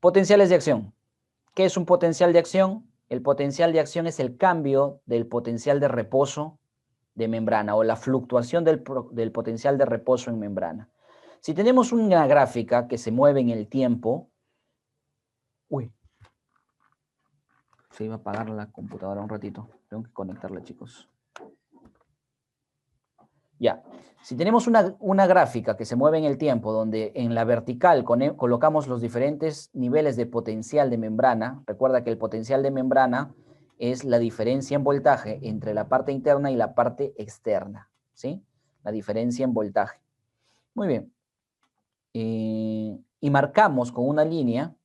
Potenciales de acción. ¿Qué es un potencial de acción? El potencial de acción es el cambio del potencial de reposo de membrana o la fluctuación del potencial de reposo en membrana. Si tenemos una gráfica que se mueve en el tiempo, se iba a apagar la computadora un ratito, tengo que conectarla, chicos. Ya, si tenemos una gráfica que se mueve en el tiempo, donde en la vertical colocamos los diferentes niveles de potencial de membrana, recuerda que el potencial de membrana es la diferencia en voltaje entre la parte interna y la parte externa, ¿sí? La diferencia en voltaje. Muy bien. Y marcamos con una línea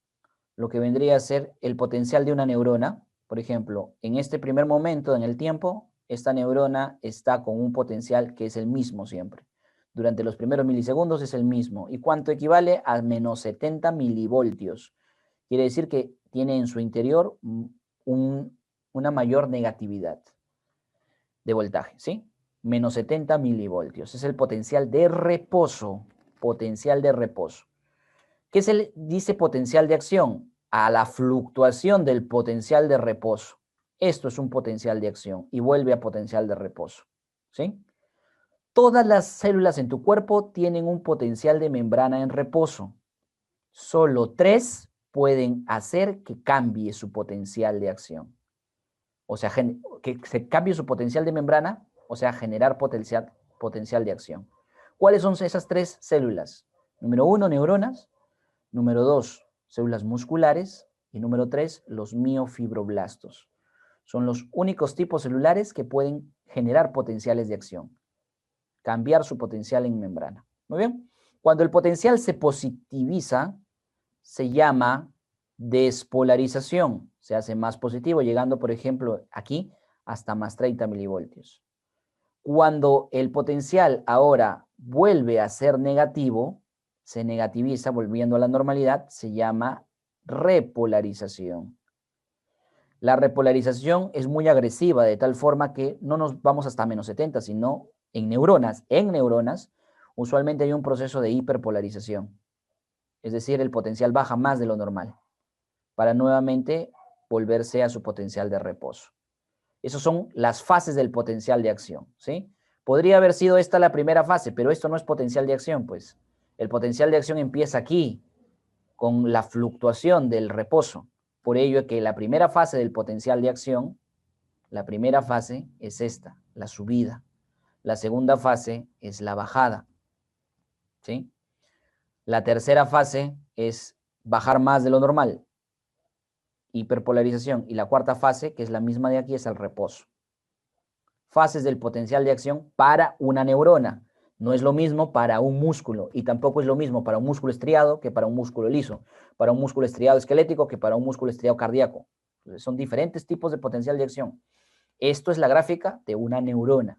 lo que vendría a ser el potencial de una neurona. Por ejemplo, en este primer momento en el tiempo, esta neurona está con un potencial que es el mismo siempre. Durante los primeros milisegundos es el mismo. ¿Y cuánto equivale? A menos 70 milivoltios. Quiere decir que tiene en su interior una mayor negatividad de voltaje, ¿sí? Menos 70 milivoltios. Es el potencial de reposo. Potencial de reposo. ¿Qué se le dice potencial de acción? A la fluctuación del potencial de reposo. Esto es un potencial de acción y vuelve a potencial de reposo, ¿sí? Todas las células en tu cuerpo tienen un potencial de membrana en reposo. Solo 3 pueden hacer que cambie su potencial de acción. O sea, que se cambie su potencial de membrana, o sea, generar potencial de acción. ¿Cuáles son esas 3 células? Número 1, neuronas. Número 2, células musculares. Y número 3, los miofibroblastos. Son los únicos tipos celulares que pueden generar potenciales de acción. Cambiar su potencial en membrana. Muy bien. Cuando el potencial se positiviza, se llama despolarización. Se hace más positivo, llegando, por ejemplo, aquí hasta más 30 milivoltios. Cuando el potencial ahora vuelve a ser negativo, se negativiza volviendo a la normalidad, se llama repolarización. La repolarización es muy agresiva, de tal forma que no nos vamos hasta menos 70, sino en neuronas. En neuronas, usualmente hay un proceso de hiperpolarización. Es decir, el potencial baja más de lo normal, para nuevamente volverse a su potencial de reposo. Esas son las fases del potencial de acción, ¿sí? Podría haber sido esta la primera fase, pero esto no es potencial de acción, pues. El potencial de acción empieza aquí, con la fluctuación del reposo. Por ello es que la primera fase del potencial de acción, la primera fase es esta, la subida. La segunda fase es la bajada, ¿sí? La tercera fase es bajar más de lo normal, hiperpolarización. Y la cuarta fase, que es la misma de aquí, es el reposo. Fases del potencial de acción para una neurona. No es lo mismo para un músculo y tampoco es lo mismo para un músculo estriado que para un músculo liso, para un músculo estriado esquelético que para un músculo estriado cardíaco. Entonces, son diferentes tipos de potencial de acción. Esto es la gráfica de una neurona,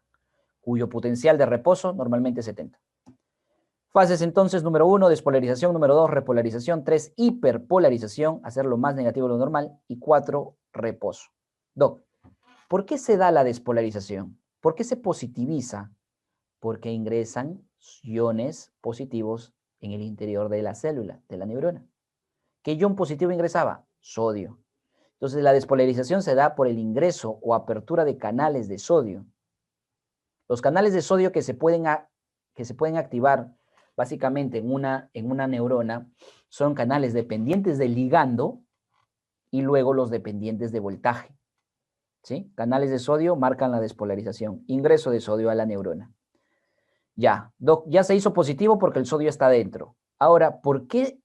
cuyo potencial de reposo normalmente es 70. Fases entonces, número 1, despolarización, número 2, repolarización, 3, hiperpolarización, hacerlo más negativo de lo normal, y 4, reposo. Doc, ¿por qué se da la despolarización? ¿Por qué se positiviza? Porque ingresan iones positivos en el interior de la célula, de la neurona. ¿Qué ion positivo ingresaba? Sodio. Entonces la despolarización se da por el ingreso o apertura de canales de sodio. Los canales de sodio que se pueden activar básicamente en una neurona son canales dependientes del ligando y luego los dependientes de voltaje. ¿Sí? Canales de sodio marcan la despolarización, ingreso de sodio a la neurona. Ya, Doc, ya se hizo positivo porque el sodio está dentro. Ahora, ¿por qué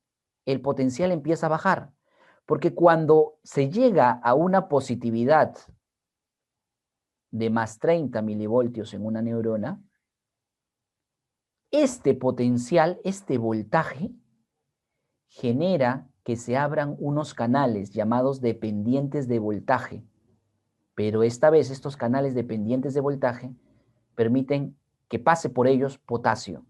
el potencial empieza a bajar? Porque cuando se llega a una positividad de más 30 milivoltios en una neurona, este potencial, este voltaje, genera que se abran unos canales llamados dependientes de voltaje. Pero esta vez estos canales dependientes de voltaje permiten que pase por ellos potasio.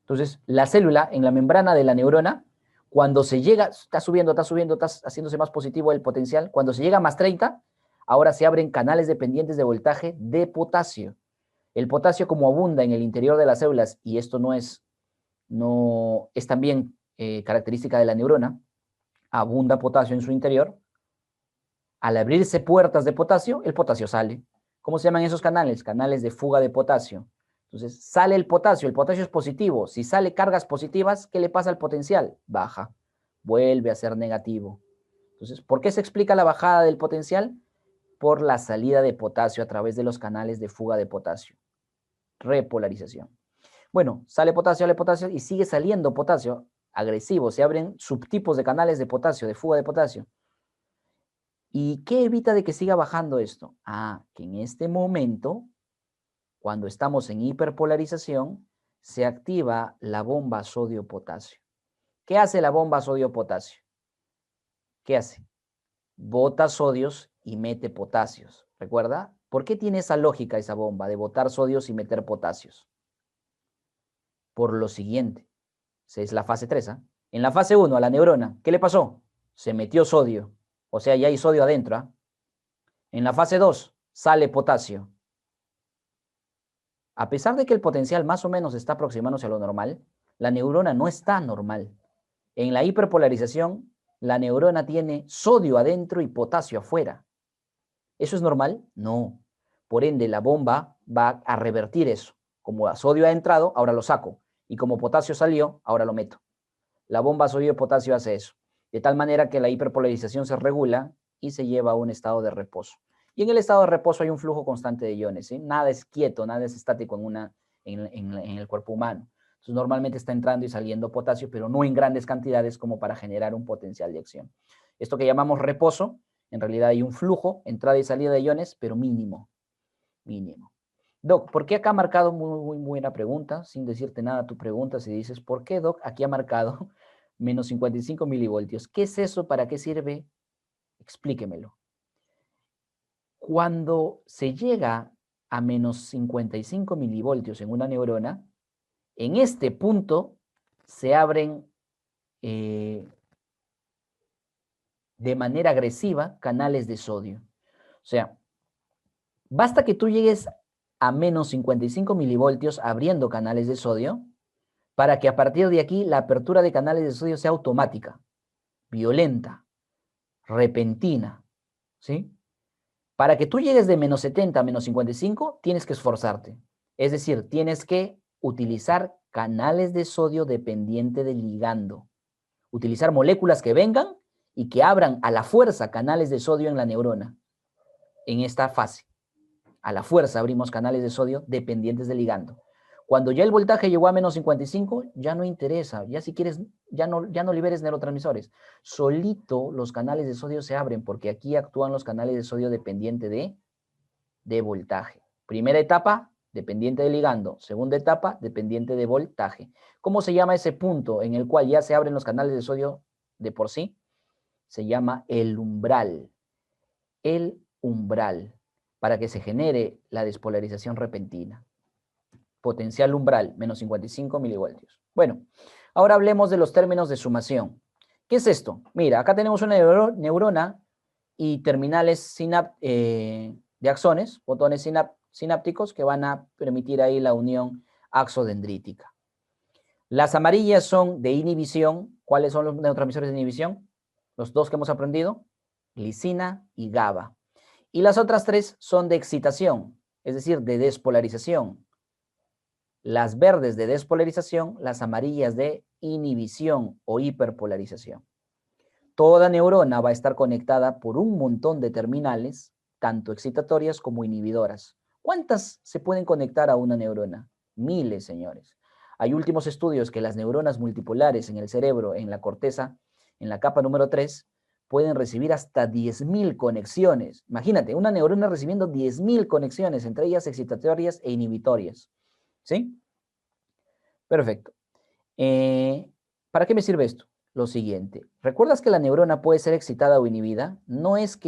Entonces, la célula en la membrana de la neurona, cuando se llega, está subiendo, está haciéndose más positivo el potencial, cuando se llega a más 30, ahora se abren canales dependientes de voltaje de potasio. El potasio, como abunda en el interior de las células, y esto no es también característica de la neurona, abunda potasio en su interior. Al abrirse puertas de potasio, el potasio sale. ¿Cómo se llaman esos canales? Canales de fuga de potasio. Entonces, sale el potasio es positivo. Si sale cargas positivas, ¿qué le pasa al potencial? Baja, vuelve a ser negativo. Entonces, ¿por qué se explica la bajada del potencial? Por la salida de potasio a través de los canales de fuga de potasio. Repolarización. Bueno, sale potasio y sigue saliendo potasio agresivo. Se abren subtipos de canales de potasio, de fuga de potasio. ¿Y qué evita de que siga bajando esto? Que en este momento, cuando estamos en hiperpolarización, se activa la bomba sodio-potasio. ¿Qué hace la bomba sodio-potasio? ¿Qué hace? Bota sodios y mete potasios. ¿Recuerda? ¿Por qué tiene esa lógica esa bomba de botar sodios y meter potasios? Por lo siguiente. Es la fase 3. En la fase 1, a la neurona, ¿qué le pasó? Se metió sodio. O sea, ya hay sodio adentro. En la fase 2, sale potasio. A pesar de que el potencial más o menos está aproximándose a lo normal, la neurona no está normal. En la hiperpolarización, la neurona tiene sodio adentro y potasio afuera. ¿Eso es normal? No. Por ende, la bomba va a revertir eso. Como sodio ha entrado, ahora lo saco. Y como potasio salió, ahora lo meto. La bomba sodio-potasio hace eso. De tal manera que la hiperpolarización se regula y se lleva a un estado de reposo. Y en el estado de reposo hay un flujo constante de iones. ¿Sí? Nada es quieto, nada es estático en el cuerpo humano. Entonces, normalmente está entrando y saliendo potasio, pero no en grandes cantidades como para generar un potencial de acción. Esto que llamamos reposo, en realidad hay un flujo, entrada y salida de iones, pero mínimo. Mínimo. Doc, ¿por qué acá ha marcado muy buena pregunta? Sin decirte nada, tu pregunta, si dices, ¿por qué, Doc, aquí ha marcado menos 55 milivoltios? ¿Qué es eso? ¿Para qué sirve? Explíquemelo. Cuando se llega a menos 55 milivoltios en una neurona, en este punto se abren de manera agresiva canales de sodio. O sea, basta que tú llegues a menos 55 milivoltios abriendo canales de sodio para que a partir de aquí la apertura de canales de sodio sea automática, violenta, repentina, ¿sí? Para que tú llegues de menos 70 a menos 55, tienes que esforzarte. Es decir, tienes que utilizar canales de sodio dependiente del ligando. Utilizar moléculas que vengan y que abran a la fuerza canales de sodio en la neurona. En esta fase, a la fuerza abrimos canales de sodio dependientes del ligando. Cuando ya el voltaje llegó a menos 55, ya no interesa. Ya si quieres, ya no liberes neurotransmisores. Solito los canales de sodio se abren porque aquí actúan los canales de sodio dependiente de voltaje. Primera etapa, dependiente de ligando. Segunda etapa, dependiente de voltaje. ¿Cómo se llama ese punto en el cual ya se abren los canales de sodio de por sí? Se llama el umbral. El umbral, para que se genere la despolarización repentina. Potencial umbral, menos 55 milivoltios. Bueno, ahora hablemos de los términos de sumación. ¿Qué es esto? Mira, acá tenemos una neurona y terminales de axones, botones sinápticos que van a permitir ahí la unión axodendrítica. Las amarillas son de inhibición. ¿Cuáles son los neurotransmisores de inhibición? Los dos que hemos aprendido, glicina y GABA. Y las otras tres son de excitación, es decir, de despolarización. Las verdes de despolarización, las amarillas de inhibición o hiperpolarización. Toda neurona va a estar conectada por un montón de terminales, tanto excitatorias como inhibidoras. ¿Cuántas se pueden conectar a una neurona? Miles, señores. Hay últimos estudios que las neuronas multipolares en el cerebro, en la corteza, en la capa número 3, pueden recibir hasta 10.000 conexiones. Imagínate, una neurona recibiendo 10.000 conexiones, entre ellas excitatorias e inhibitorias. ¿Sí? Perfecto. ¿Para qué me sirve esto? Lo siguiente. ¿Recuerdas que la neurona puede ser excitada o inhibida? No es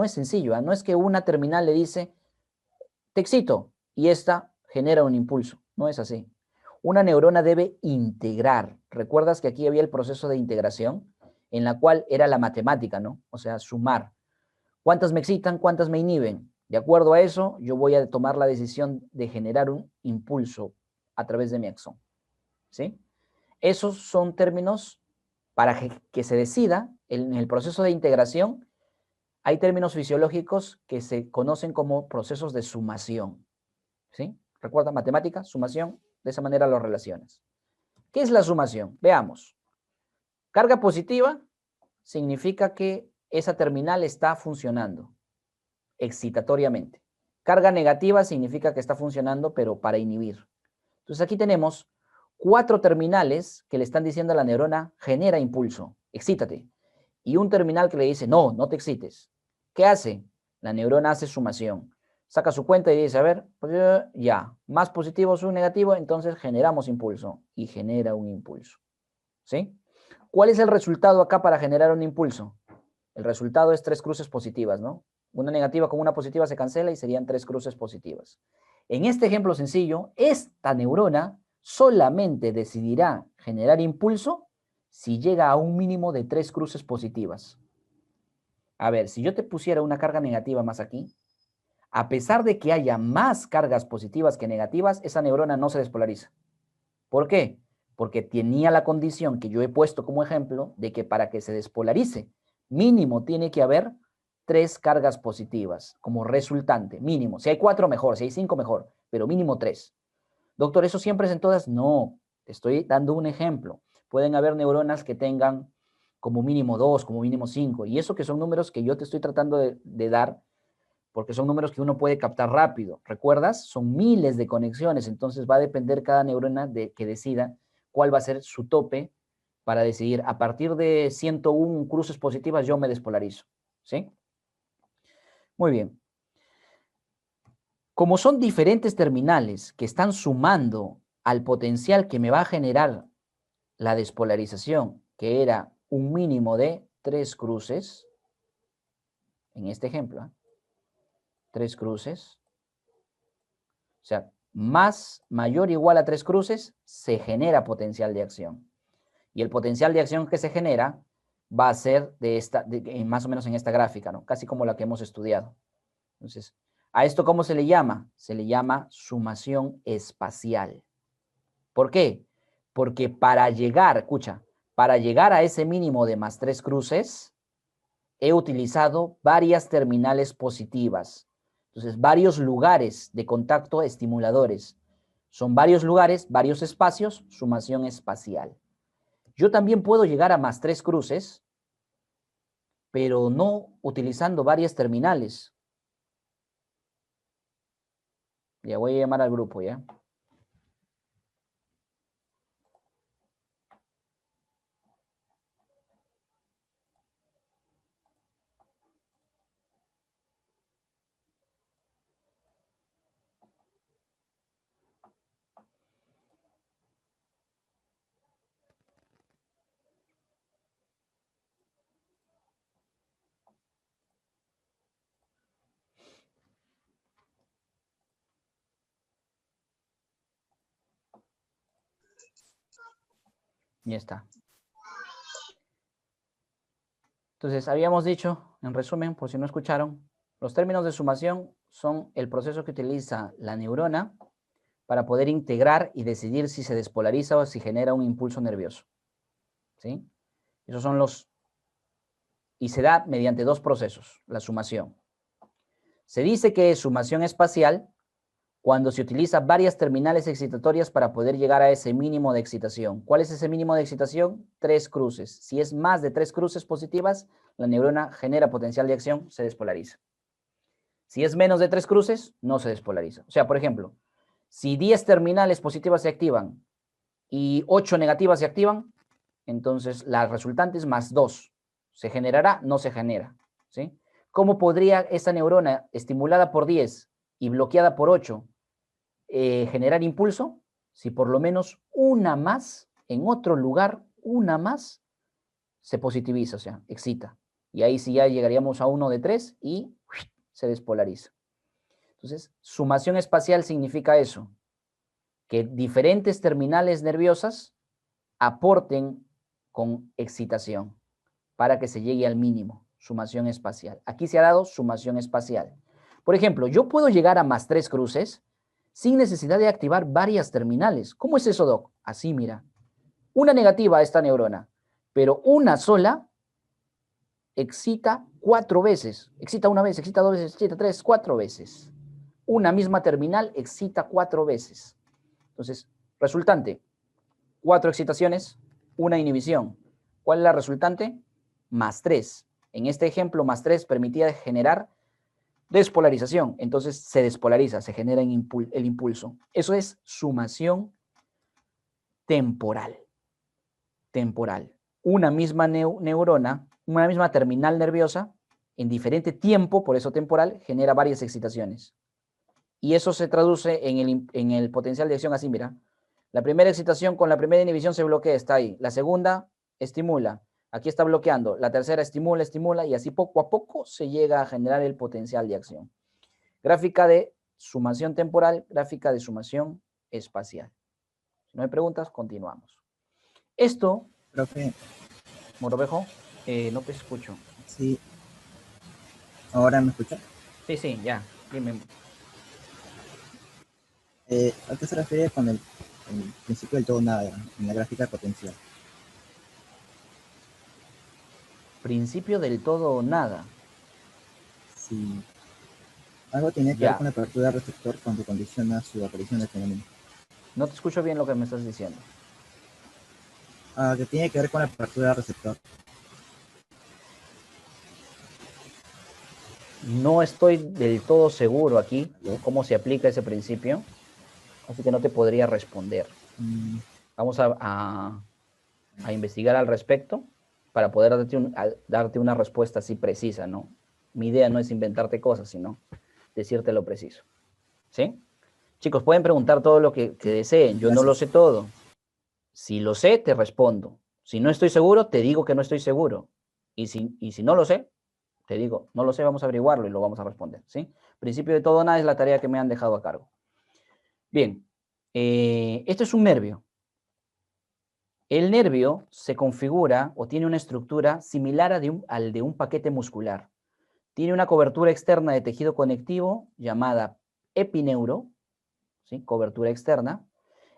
sencillo, ¿eh? No es que una terminal le dice, te excito, y esta genera un impulso. No es así. Una neurona debe integrar. ¿Recuerdas que aquí había el proceso de integración? En la cual era la matemática, ¿no? O sea, sumar. ¿Cuántas me excitan? ¿Cuántas me inhiben? De acuerdo a eso, yo voy a tomar la decisión de generar un impulso a través de mi axón. ¿Sí? Esos son términos para que se decida en el proceso de integración hay términos fisiológicos que se conocen como procesos de sumación. ¿Sí? Recuerda, matemática, sumación, de esa manera lo relacionas. ¿Qué es la sumación? Veamos. Carga positiva significa que esa terminal está funcionando excitatoriamente. Carga negativa significa que está funcionando, pero para inhibir. Entonces aquí tenemos 4 terminales que le están diciendo a la neurona, genera impulso, excítate. Y un terminal que le dice, no, no te excites. ¿Qué hace? La neurona hace sumación. Saca su cuenta y dice, a ver, pues ya, más positivo es un negativo, entonces generamos impulso. Y genera un impulso. ¿Sí? ¿Cuál es el resultado acá para generar un impulso? El resultado es 3 cruces positivas, ¿no? Una negativa con una positiva se cancela y serían 3 cruces positivas. En este ejemplo sencillo, esta neurona solamente decidirá generar impulso si llega a un mínimo de 3 cruces positivas. A ver, si yo te pusiera una carga negativa más aquí, a pesar de que haya más cargas positivas que negativas, esa neurona no se despolariza. ¿Por qué? Porque tenía la condición que yo he puesto como ejemplo de que para que se despolarice, mínimo tiene que haber 3 cargas positivas como resultante, mínimo. Si hay 4 mejor, si hay 5 mejor, pero mínimo 3. Doctor, ¿eso siempre es en todas? No, te estoy dando un ejemplo. Pueden haber neuronas que tengan como mínimo 2, como mínimo 5, y eso que son números que yo te estoy tratando de dar, porque son números que uno puede captar rápido. ¿Recuerdas? Son miles de conexiones, entonces va a depender cada neurona de que decida cuál va a ser su tope para decidir, a partir de 101 cruces positivas yo me despolarizo. ¿Sí? Muy bien. Como son diferentes terminales que están sumando al potencial que me va a generar la despolarización, que era un mínimo de 3 cruces, en este ejemplo, 3 cruces, o sea, mayor o igual a 3 cruces, se genera potencial de acción. Y el potencial de acción que se genera va a ser más o menos en esta gráfica, ¿no? Casi como la que hemos estudiado. Entonces, ¿a esto cómo se le llama? Se le llama sumación espacial. ¿Por qué? Porque para llegar, escucha, para llegar a ese mínimo de más 3 cruces, he utilizado varias terminales positivas. Entonces, varios lugares de contacto estimuladores. Son varios lugares, varios espacios, sumación espacial. Yo también puedo llegar a más 3 cruces, pero no utilizando varias terminales. Ya voy a llamar al grupo, ¿ya? Ya está. Entonces, habíamos dicho, en resumen, por si no escucharon, los términos de sumación son el proceso que utiliza la neurona para poder integrar y decidir si se despolariza o si genera un impulso nervioso. ¿Sí? Esos son los... Y se da mediante 2 procesos, la sumación. Se dice que es sumación espacial cuando se utiliza varias terminales excitatorias para poder llegar a ese mínimo de excitación. ¿Cuál es ese mínimo de excitación? 3 cruces. Si es más de 3 cruces positivas, la neurona genera potencial de acción, se despolariza. Si es menos de 3 cruces, no se despolariza. O sea, por ejemplo, si 10 terminales positivas se activan y 8 negativas se activan, entonces la resultante es más 2. ¿Se generará? No se genera. ¿Sí? ¿Cómo podría esa neurona estimulada por 10 y bloqueada por 8 generar impulso? Si por lo menos una más, en otro lugar, una más, se positiviza, o sea, excita. Y ahí sí ya llegaríamos a 1 de 3 y se despolariza. Entonces, sumación espacial significa eso, que diferentes terminales nerviosas aporten con excitación para que se llegue al mínimo, sumación espacial. Aquí se ha dado sumación espacial. Por ejemplo, yo puedo llegar a más 3 cruces sin necesidad de activar varias terminales. ¿Cómo es eso, Doc? Así, mira. Una negativa a esta neurona, pero una sola excita 4 veces. Excita una vez, excita 2 veces, excita 3, 4 veces. Una misma terminal excita 4 veces. Entonces, resultante, 4 excitaciones, una inhibición. ¿Cuál es la resultante? Más 3. En este ejemplo, más 3 permitía generar despolarización. Entonces se despolariza, se genera el impulso. Eso es sumación temporal. Temporal. Una misma neurona, una misma terminal nerviosa, en diferente tiempo, por eso temporal, genera varias excitaciones. Y eso se traduce en el potencial de acción así, mira. La primera excitación con la primera inhibición se bloquea, está ahí. La segunda estimula, aquí está bloqueando. La tercera estimula, estimula, y así poco a poco se llega a generar el potencial de acción. Gráfica de sumación temporal, gráfica de sumación espacial. Si no hay preguntas, continuamos. Esto, Profe, Morovejo, no te escucho. sí. ¿Ahora me escucha? Sí, ya. Dime. ¿A qué se refiere con el principio del todo nada en la gráfica potencial? Principio del todo o nada. Sí. Algo tiene que ver Ya. con la apertura del receptor cuando condiciona su aparición del fenómeno. No te escucho bien lo que me estás diciendo. Que tiene que ver con la apertura del receptor. No estoy del todo seguro aquí ¿Aló? cómo se aplica ese principio, así que no te podría responder. Vamos a investigar al respecto para poder darte una respuesta así precisa, ¿no? Mi idea no es inventarte cosas, sino decirte lo preciso. ¿Sí? Chicos, pueden preguntar todo lo que deseen. Yo no lo Gracias. sé todo. Si lo sé, te respondo. Si no estoy seguro, te digo que no estoy seguro. Y si no lo sé, te digo, no lo sé, vamos a averiguarlo y lo vamos a responder. ¿Sí? Principio de todo nada es la tarea que me han dejado a cargo. Bien, esto es un nervio. El nervio se configura o tiene una estructura similar al de un paquete muscular. Tiene una cobertura externa de tejido conectivo llamada epineuro, ¿sí? Cobertura externa.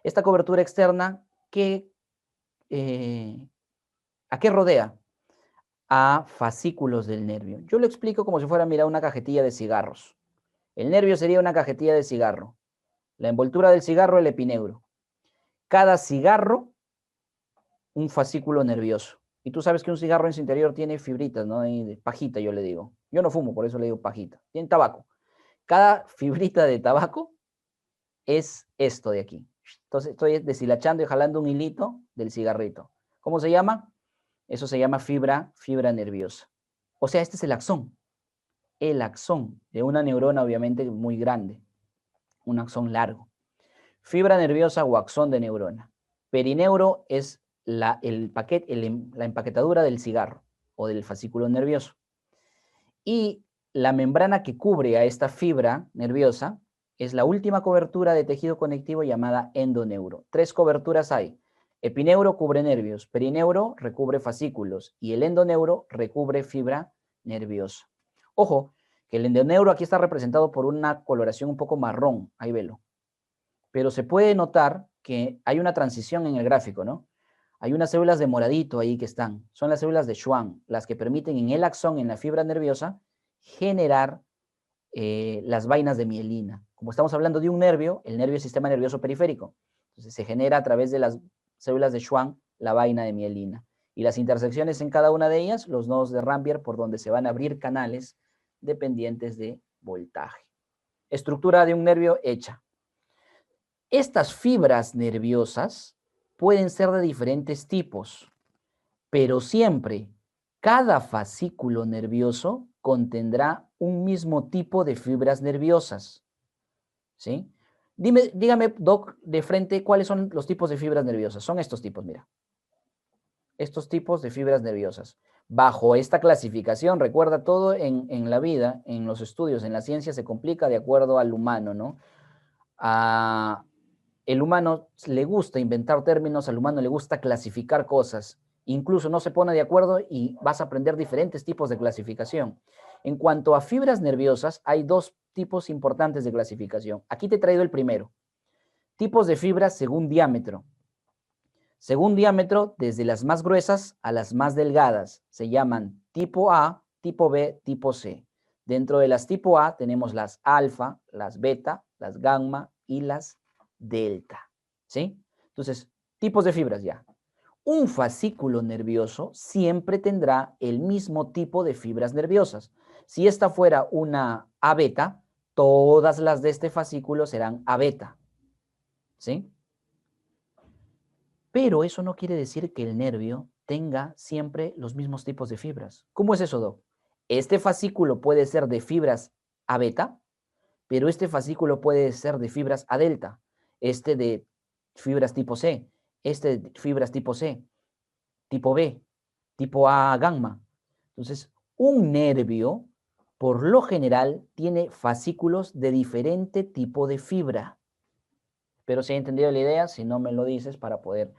Esta cobertura externa, ¿a qué rodea? A fascículos del nervio. Yo lo explico como si fuera, mira, una cajetilla de cigarros. El nervio sería una cajetilla de cigarro. La envoltura del cigarro, el epineuro. Cada cigarro, un fascículo nervioso. Y tú sabes que un cigarro en su interior tiene fibritas, ¿no? Y pajita, yo le digo. Yo no fumo, por eso le digo pajita. Tiene tabaco. Cada fibrita de tabaco es esto de aquí. Entonces estoy deshilachando y jalando un hilito del cigarrito. ¿Cómo se llama? Eso se llama fibra nerviosa. O sea, este es el axón. El axón de una neurona obviamente muy grande. Un axón largo. Fibra nerviosa o axón de neurona. Perineuro es la empaquetadura del cigarro o del fascículo nervioso. Y la membrana que cubre a esta fibra nerviosa es la última cobertura de tejido conectivo llamada endoneuro. 3 coberturas hay. Epineuro cubre nervios, perineuro recubre fascículos y el endoneuro recubre fibra nerviosa. Ojo, que el endoneuro aquí está representado por una coloración un poco marrón, ahí velo. Pero se puede notar que hay una transición en el gráfico, ¿no? Hay unas células de moradito ahí que están. Son las células de Schwann, las que permiten en el axón, en la fibra nerviosa, generar las vainas de mielina. Como estamos hablando de un nervio, el nervio es sistema nervioso periférico. Entonces se genera a través de las células de Schwann la vaina de mielina. Y las intersecciones en cada una de ellas, los nodos de Rambier, por donde se van a abrir canales dependientes de voltaje. Estructura de un nervio hecha. Estas fibras nerviosas pueden ser de diferentes tipos, pero siempre cada fascículo nervioso contendrá un mismo tipo de fibras nerviosas. ¿Sí? Dígame, Doc, de frente, ¿cuáles son los tipos de fibras nerviosas? Son estos tipos, mira. Estos tipos de fibras nerviosas. Bajo esta clasificación, recuerda, todo en la vida, en los estudios, en la ciencia, se complica de acuerdo al humano, ¿no? El humano le gusta inventar términos, al humano le gusta clasificar cosas. Incluso no se pone de acuerdo y vas a aprender diferentes tipos de clasificación. En cuanto a fibras nerviosas, hay 2 tipos importantes de clasificación. Aquí te he traído el primero. Tipos de fibras según diámetro. Según diámetro, desde las más gruesas a las más delgadas. Se llaman tipo A, tipo B, tipo C. Dentro de las tipo A tenemos las alfa, las beta, las gamma y las delta. ¿Sí? Entonces, tipos de fibras ya. Un fascículo nervioso siempre tendrá el mismo tipo de fibras nerviosas. Si esta fuera una A beta, todas las de este fascículo serán A beta. ¿Sí? Pero eso no quiere decir que el nervio tenga siempre los mismos tipos de fibras. ¿Cómo es eso, Doc? Este fascículo puede ser de fibras A beta, pero este fascículo puede ser de fibras A delta, este de fibras tipo C, este de fibras tipo C, tipo B, tipo A gamma. Entonces, un nervio, por lo general, tiene fascículos de diferente tipo de fibra. Pero si he entendido la idea, si no me lo dices para poder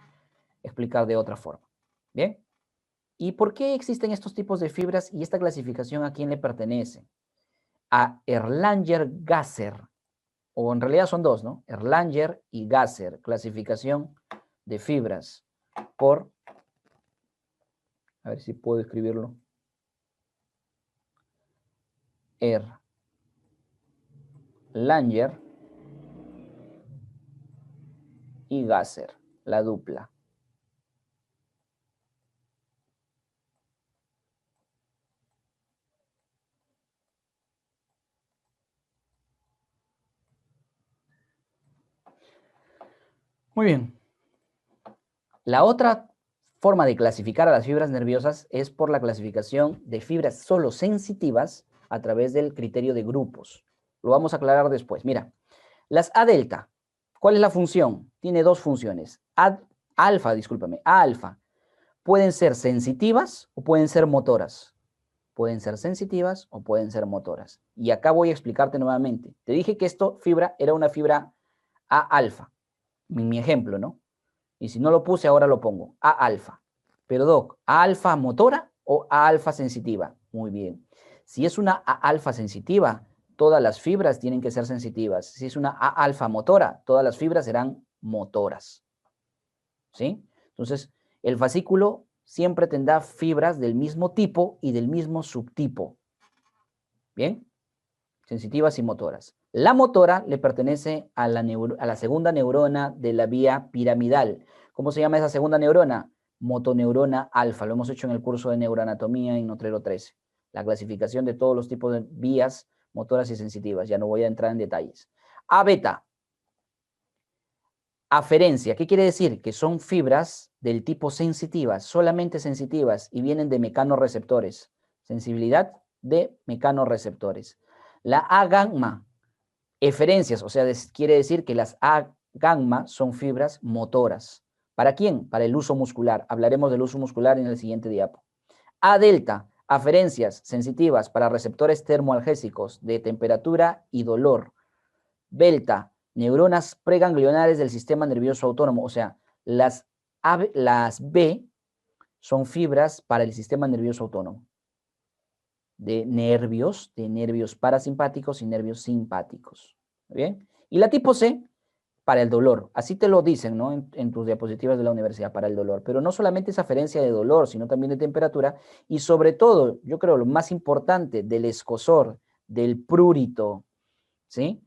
explicar de otra forma. ¿Bien? ¿Y por qué existen estos tipos de fibras y esta clasificación a quién le pertenece? A Erlanger-Gasser, o en realidad son dos, ¿no? Erlanger y Gasser, clasificación de fibras por, a ver si puedo escribirlo, Erlanger y Gasser, la dupla. Muy bien. La otra forma de clasificar a las fibras nerviosas es por la clasificación de fibras solo sensitivas a través del criterio de grupos. Lo vamos a aclarar después. Mira, las A delta, ¿cuál es la función? Tiene dos funciones. A alfa, pueden ser sensitivas o pueden ser motoras. Pueden ser sensitivas o pueden ser motoras. Y acá voy a explicarte nuevamente. Te dije que esta fibra era una fibra A alfa, mi ejemplo, ¿no? Y si no lo puse, ahora lo pongo. A alfa. Pero Doc, ¿A alfa motora o A alfa sensitiva? Muy bien. Si es una A alfa sensitiva, todas las fibras tienen que ser sensitivas. Si es una A alfa motora, todas las fibras serán motoras. ¿Sí? Entonces, el fascículo siempre tendrá fibras del mismo tipo y del mismo subtipo. ¿Bien? Sensitivas y motoras. La motora le pertenece a la segunda neurona de la vía piramidal. ¿Cómo se llama esa segunda neurona? Motoneurona alfa. Lo hemos hecho en el curso de neuroanatomía en Notrero 13. La clasificación de todos los tipos de vías motoras y sensitivas. Ya no voy a entrar en detalles. A beta. Aferencia. ¿Qué quiere decir? Que son fibras del tipo sensitivas, solamente sensitivas, y vienen de mecanorreceptores. Sensibilidad de mecanorreceptores. La A gamma, eferencias, o sea, quiere decir que las A gamma son fibras motoras. ¿Para quién? Para el uso muscular. Hablaremos del uso muscular en el siguiente diapo. A delta, aferencias sensitivas para receptores termoalgésicos de temperatura y dolor. Delta, neuronas preganglionares del sistema nervioso autónomo, o sea, las B son fibras para el sistema nervioso autónomo. De nervios parasimpáticos y nervios simpáticos. ¿Bien? Y la tipo C, para el dolor. Así te lo dicen, ¿no? En tus diapositivas de la universidad, para el dolor. Pero no solamente esa aferencia de dolor, sino también de temperatura. Y sobre todo, yo creo lo más importante, del escozor, del prurito. ¿Sí?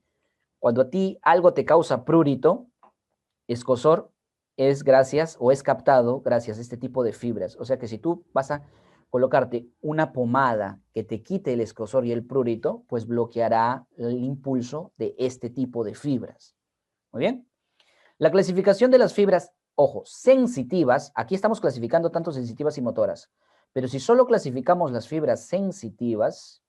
Cuando a ti algo te causa prurito, escozor, es gracias o es captado gracias a este tipo de fibras. O sea que si tú vas a colocarte una pomada que te quite el escozor y el prurito, pues bloqueará el impulso de este tipo de fibras. Muy bien. La clasificación de las fibras, ojo, sensitivas, aquí estamos clasificando tanto sensitivas y motoras, pero si solo clasificamos las fibras sensitivas,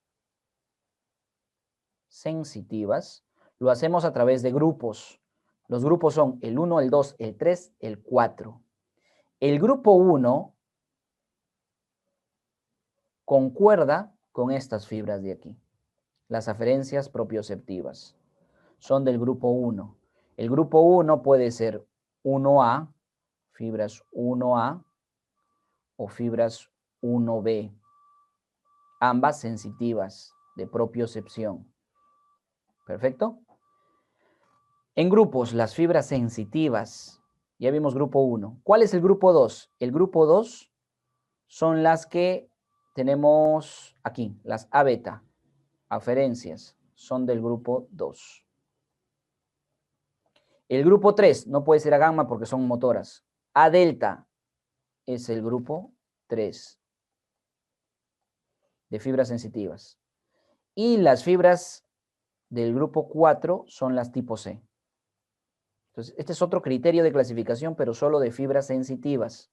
lo hacemos a través de grupos. Los grupos son el 1, el 2, el 3, el 4. El grupo 1 concuerda con estas fibras de aquí. Las aferencias propioceptivas son del grupo 1. El grupo 1 puede ser 1A, fibras 1A o fibras 1B, ambas sensitivas de propiocepción. ¿Perfecto? En grupos, las fibras sensitivas Ya vimos grupo 1. ¿Cuál es el grupo 2? El grupo 2 son las que tenemos aquí, las A beta, aferencias, son del grupo 2. El grupo 3 no puede ser A gamma porque son motoras. A delta es el grupo 3 de fibras sensitivas. Y las fibras del grupo 4 son las tipo C. Entonces, este es otro criterio de clasificación, pero solo de fibras sensitivas,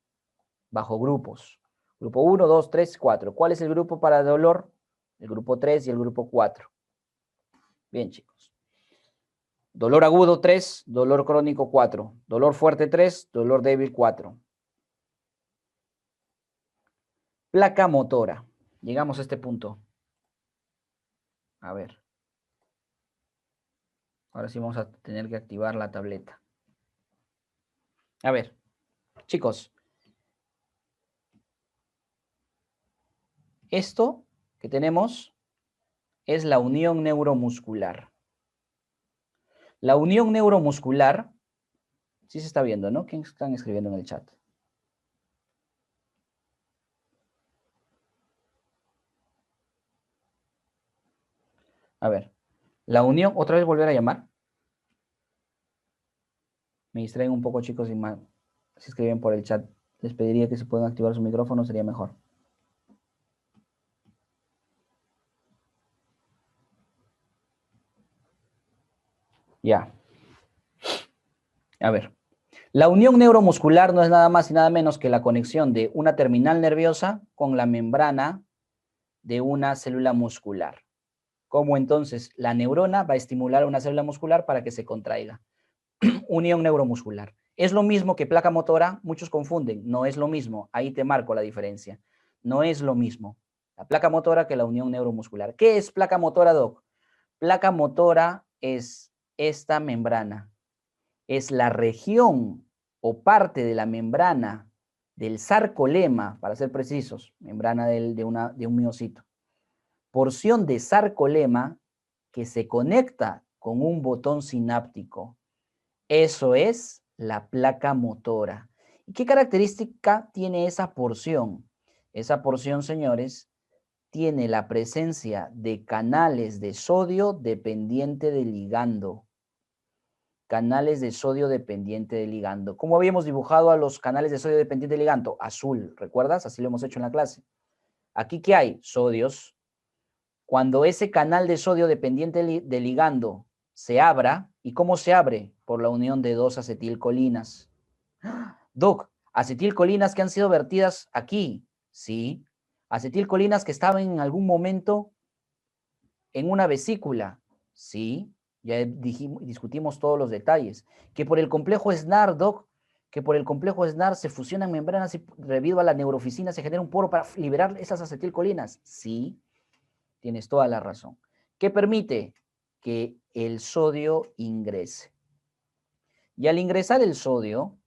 bajo grupos. Grupo 1, 2, 3, 4. ¿Cuál es el grupo para dolor? El grupo 3 y el grupo 4. Bien, chicos. Dolor agudo 3, dolor crónico 4. Dolor fuerte 3, dolor débil 4. Placa motora. Llegamos a este punto. A ver. Ahora sí vamos a tener que activar la tableta. A ver, chicos. Esto que tenemos es la unión neuromuscular. La unión neuromuscular, sí se está viendo, ¿no? ¿Quién están escribiendo en el chat? A ver, la unión, otra vez volver a llamar. Me distraen un poco, chicos, y más. Si escriben por el chat, les pediría que se puedan activar su micrófono, sería mejor. Ya. A ver. La unión neuromuscular no es nada más y nada menos que la conexión de una terminal nerviosa con la membrana de una célula muscular. ¿Cómo entonces la neurona va a estimular a una célula muscular para que se contraiga? Unión neuromuscular. ¿Es lo mismo que placa motora? Muchos confunden. No es lo mismo. Ahí te marco la diferencia. No es lo mismo la placa motora que la unión neuromuscular. ¿Qué es placa motora, Doc? Placa motora es esta membrana. Es la región o parte de la membrana del sarcolema, para ser precisos, membrana de un miocito. Porción de sarcolema que se conecta con un botón sináptico. Eso es la placa motora. ¿Y qué característica tiene esa porción? Esa porción, señores, tiene la presencia de canales de sodio dependiente del ligando. Canales de sodio dependiente del ligando. ¿Cómo habíamos dibujado a los canales de sodio dependiente del ligando? Azul, ¿recuerdas? Así lo hemos hecho en la clase. Aquí, ¿qué hay? Sodios. Cuando ese canal de sodio dependiente del ligando se abra, ¿y cómo se abre? Por la unión de dos acetilcolinas. Doc, acetilcolinas que han sido vertidas aquí, sí. Acetilcolinas que estaban en algún momento en una vesícula, sí. Ya discutimos todos los detalles. Que por el complejo SNAR, Doc, que por el complejo SNAR se fusionan membranas y debido a la neuroficina se genera un poro para liberar esas acetilcolinas, sí. Tienes toda la razón. ¿Qué permite? Que el sodio ingrese. Y al ingresar el sodio,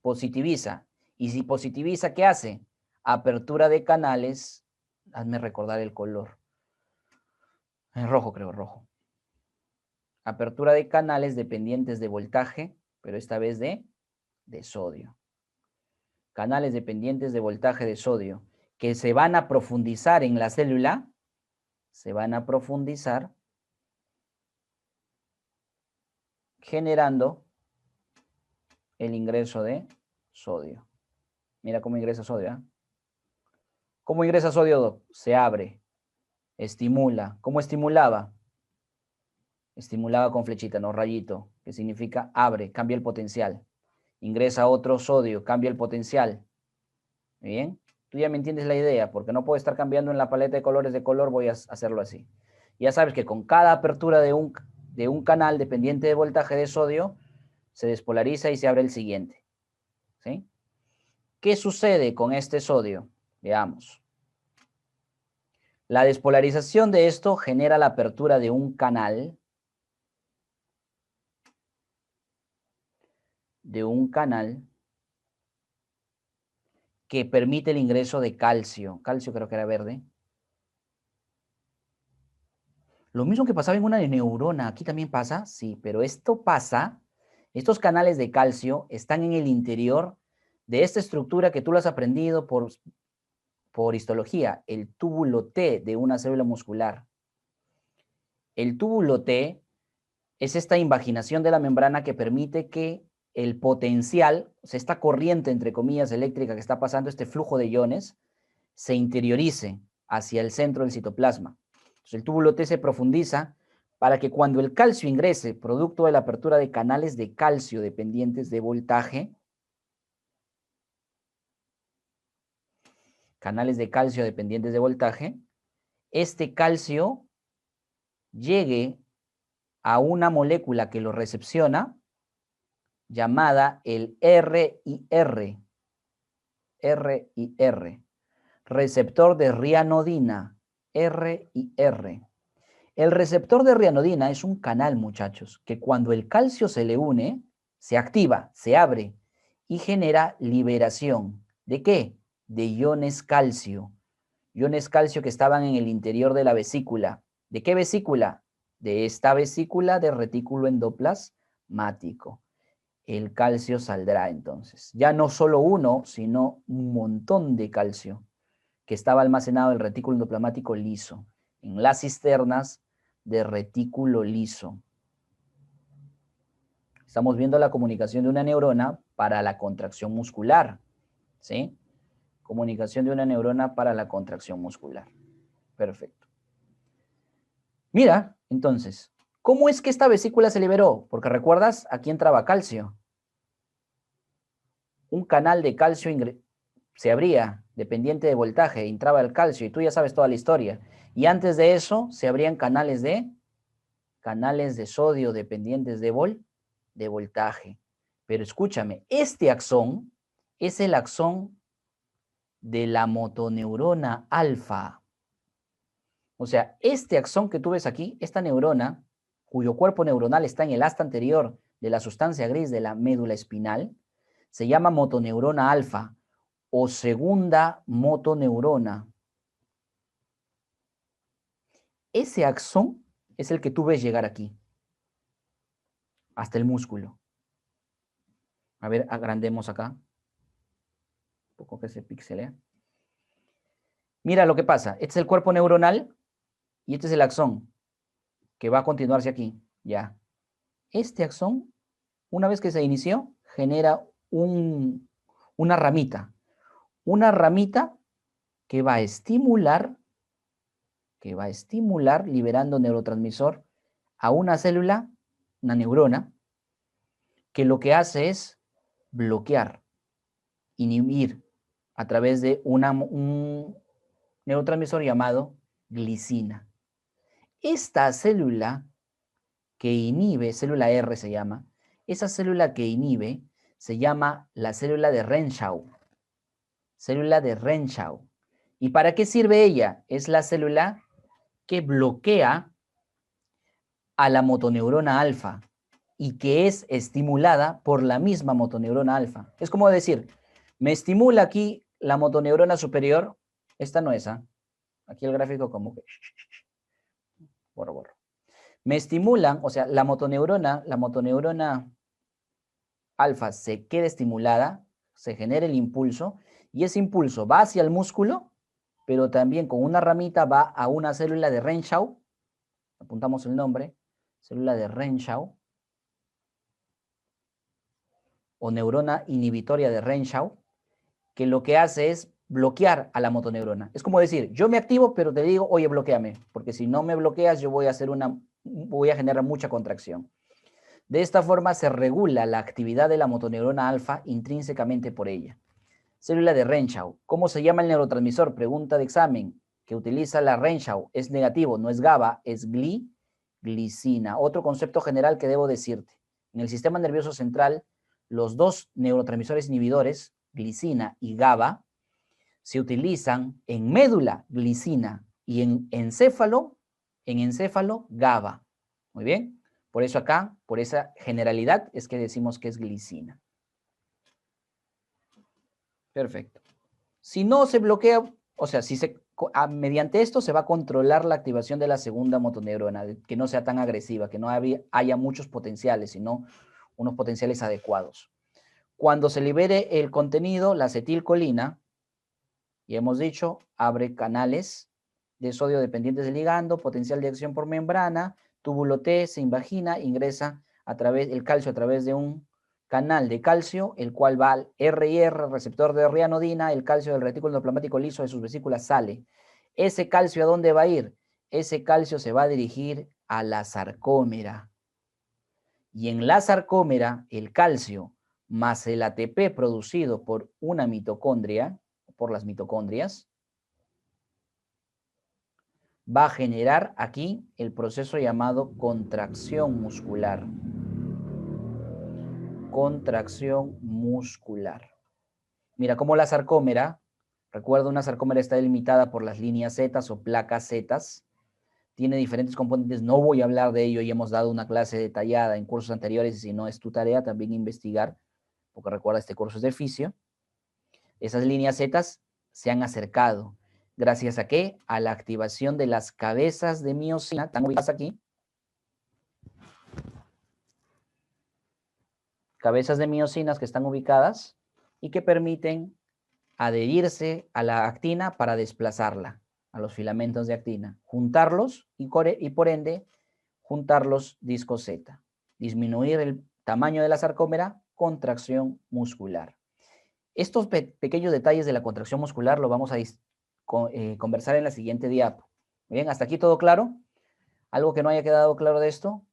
positiviza. Y si positiviza, ¿qué hace? Apertura de canales. Hazme recordar el color. En rojo, creo, rojo. Apertura de canales dependientes de voltaje, pero esta vez de sodio. Canales dependientes de voltaje de sodio, que se van a profundizar en la célula, se van a profundizar generando el ingreso de sodio. Mira cómo ingresa sodio, ¿eh? ¿Cómo ingresa sodio, Doc? Se abre, estimula. ¿Cómo estimulaba? Estimulaba con flechita, no rayito, que significa abre, cambia el potencial. Ingresa otro sodio, cambia el potencial. ¿Bien? Tú ya me entiendes la idea, porque no puedo estar cambiando en la paleta de colores de color, voy a hacerlo así. Ya sabes que con cada apertura de un canal dependiente de voltaje de sodio, se despolariza y se abre el siguiente. ¿Sí? ¿Qué sucede con este sodio? Veamos. La despolarización de esto genera la apertura de un canal, que permite el ingreso de calcio. Calcio creo que era verde. Lo mismo que pasaba en una neurona, aquí también pasa, sí, pero esto pasa Estos canales de calcio están en el interior de esta estructura que tú lo has aprendido por histología, el túbulo T de una célula muscular. El túbulo T es esta invaginación de la membrana que permite que el potencial, o sea, esta corriente, entre comillas, eléctrica que está pasando, este flujo de iones, se interiorice hacia el centro del citoplasma. Entonces, el túbulo T se profundiza para que cuando el calcio ingrese, producto de la apertura de canales de calcio dependientes de voltaje, este calcio llegue a una molécula que lo recepciona llamada el RIR, receptor de rianodina, RIR. El receptor de rianodina es un canal, muchachos, que cuando el calcio se le une, se activa, se abre y genera liberación. ¿De qué? De iones calcio. Iones calcio que estaban en el interior de la vesícula. ¿De qué vesícula? De esta vesícula de retículo endoplasmático. El calcio saldrá entonces. Ya no solo uno, sino un montón de calcio que estaba almacenado en el retículo endoplasmático liso, en las cisternas de retículo liso. Estamos viendo la comunicación de una neurona para la contracción muscular, ¿sí? Comunicación de una neurona para la contracción muscular. Perfecto. Mira, entonces, ¿cómo es que esta vesícula se liberó? Porque recuerdas, aquí entraba calcio. Un canal de calcio se abría, dependiente de voltaje, entraba el calcio, y tú ya sabes toda la historia. Y antes de eso, se abrían canales de sodio dependientes de voltaje. Pero escúchame, este axón es el axón de la motoneurona alfa. O sea, este axón que tú ves aquí, esta neurona, cuyo cuerpo neuronal está en el asta anterior de la sustancia gris de la médula espinal, se llama motoneurona alfa o segunda motoneurona. Ese axón es el que tú ves llegar aquí, hasta el músculo. A ver, agrandemos acá. Un poco que se pixelea. Mira lo que pasa. Este es el cuerpo neuronal y este es el axón que va a continuarse aquí. Ya. Este axón, una vez que se inició, genera una ramita. Una ramita que va a estimular liberando neurotransmisor a una célula, una neurona, que lo que hace es bloquear, inhibir a través de un neurotransmisor llamado glicina. Esta célula que inhibe, célula R se llama, esa célula que inhibe se llama la célula de Renshaw. Célula de Renshaw. ¿Y para qué sirve ella? Es la célula que bloquea a la motoneurona alfa y que es estimulada por la misma motoneurona alfa. Es como decir, me estimula aquí la motoneurona superior, esta no es, ¿ah? Aquí el gráfico como que borro. Me estimulan, o sea, la motoneurona alfa se queda estimulada, se genera el impulso y ese impulso va hacia el músculo, pero también con una ramita va a una célula de Renshaw, apuntamos el nombre, célula de Renshaw, o neurona inhibitoria de Renshaw, que lo que hace es bloquear a la motoneurona. Es como decir, yo me activo, pero te digo, oye, bloquéame, porque si no me bloqueas, yo voy a generar mucha contracción. De esta forma se regula la actividad de la motoneurona alfa intrínsecamente por ella. Célula de Renshaw. ¿Cómo se llama el neurotransmisor? Pregunta de examen que utiliza la Renshaw. Es negativo, no es GABA, es glicina. Otro concepto general que debo decirte. En el sistema nervioso central, los dos neurotransmisores inhibidores, glicina y GABA, se utilizan en médula, glicina, y en encéfalo, GABA. Muy bien. Por eso acá, por esa generalidad, es que decimos que es glicina. Perfecto. Si no se bloquea, o sea, mediante esto se va a controlar la activación de la segunda motoneurona, que no sea tan agresiva, que no haya muchos potenciales, sino unos potenciales adecuados. Cuando se libere el contenido, la acetilcolina, y hemos dicho, abre canales de sodio dependientes del ligando, potencial de acción por membrana, túbulo T, se invagina, ingresa el calcio a través de un canal de calcio, el cual va al RIR, receptor de rianodina, el calcio del retículo endoplasmático liso de sus vesículas sale. ¿Ese calcio a dónde va a ir? Ese calcio se va a dirigir a la sarcómera. Y en la sarcómera, el calcio más el ATP producido por una mitocondria, por las mitocondrias, va a generar aquí el proceso llamado contracción muscular. Contracción muscular. Mira cómo la sarcómera, recuerda, una sarcómera está delimitada por las líneas Z o placas Z, tiene diferentes componentes, no voy a hablar de ello, ya hemos dado una clase detallada en cursos anteriores y si no es tu tarea también investigar, porque recuerda, este curso es de fisio. Esas líneas Z se han acercado. ¿Gracias a qué? A la activación de las cabezas de miosina, están ubicadas aquí. Cabezas de miosinas que están ubicadas y que permiten adherirse a la actina para desplazarla, a los filamentos de actina, juntarlos y por ende juntar los discos Z, disminuir el tamaño de la sarcómera, contracción muscular. Estos pequeños detalles de la contracción muscular lo vamos a conversar en la siguiente diapo. Bien, ¿hasta aquí todo claro? ¿Algo que no haya quedado claro de esto?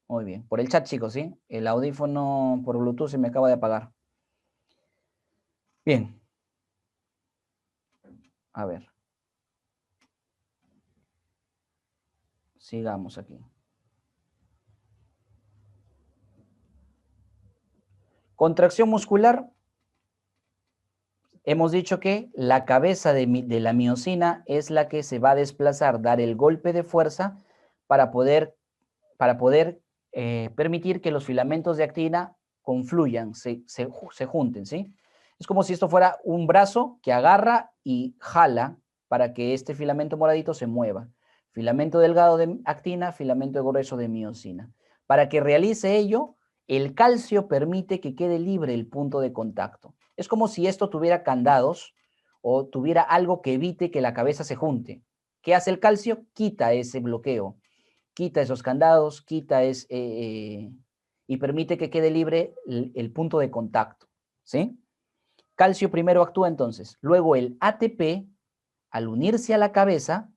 Muy bien, por el chat, chicos, ¿sí? El audífono por Bluetooth se me acaba de apagar. Bien. A ver. Sigamos aquí. Contracción muscular. Hemos dicho que la cabeza de la miosina es la que se va a desplazar, dar el golpe de fuerza para poder permitir que los filamentos de actina confluyan, se junten, ¿sí? Es como si esto fuera un brazo que agarra y jala para que este filamento moradito se mueva. Filamento delgado de actina, filamento grueso de miosina. Para que realice ello, el calcio permite que quede libre el punto de contacto. Es como si esto tuviera candados o tuviera algo que evite que la cabeza se junte. ¿Qué hace el calcio? Quita ese bloqueo, quita esos candados, y permite que quede libre el punto de contacto, ¿sí? Calcio primero actúa entonces. Luego el ATP, al unirse a la cabeza,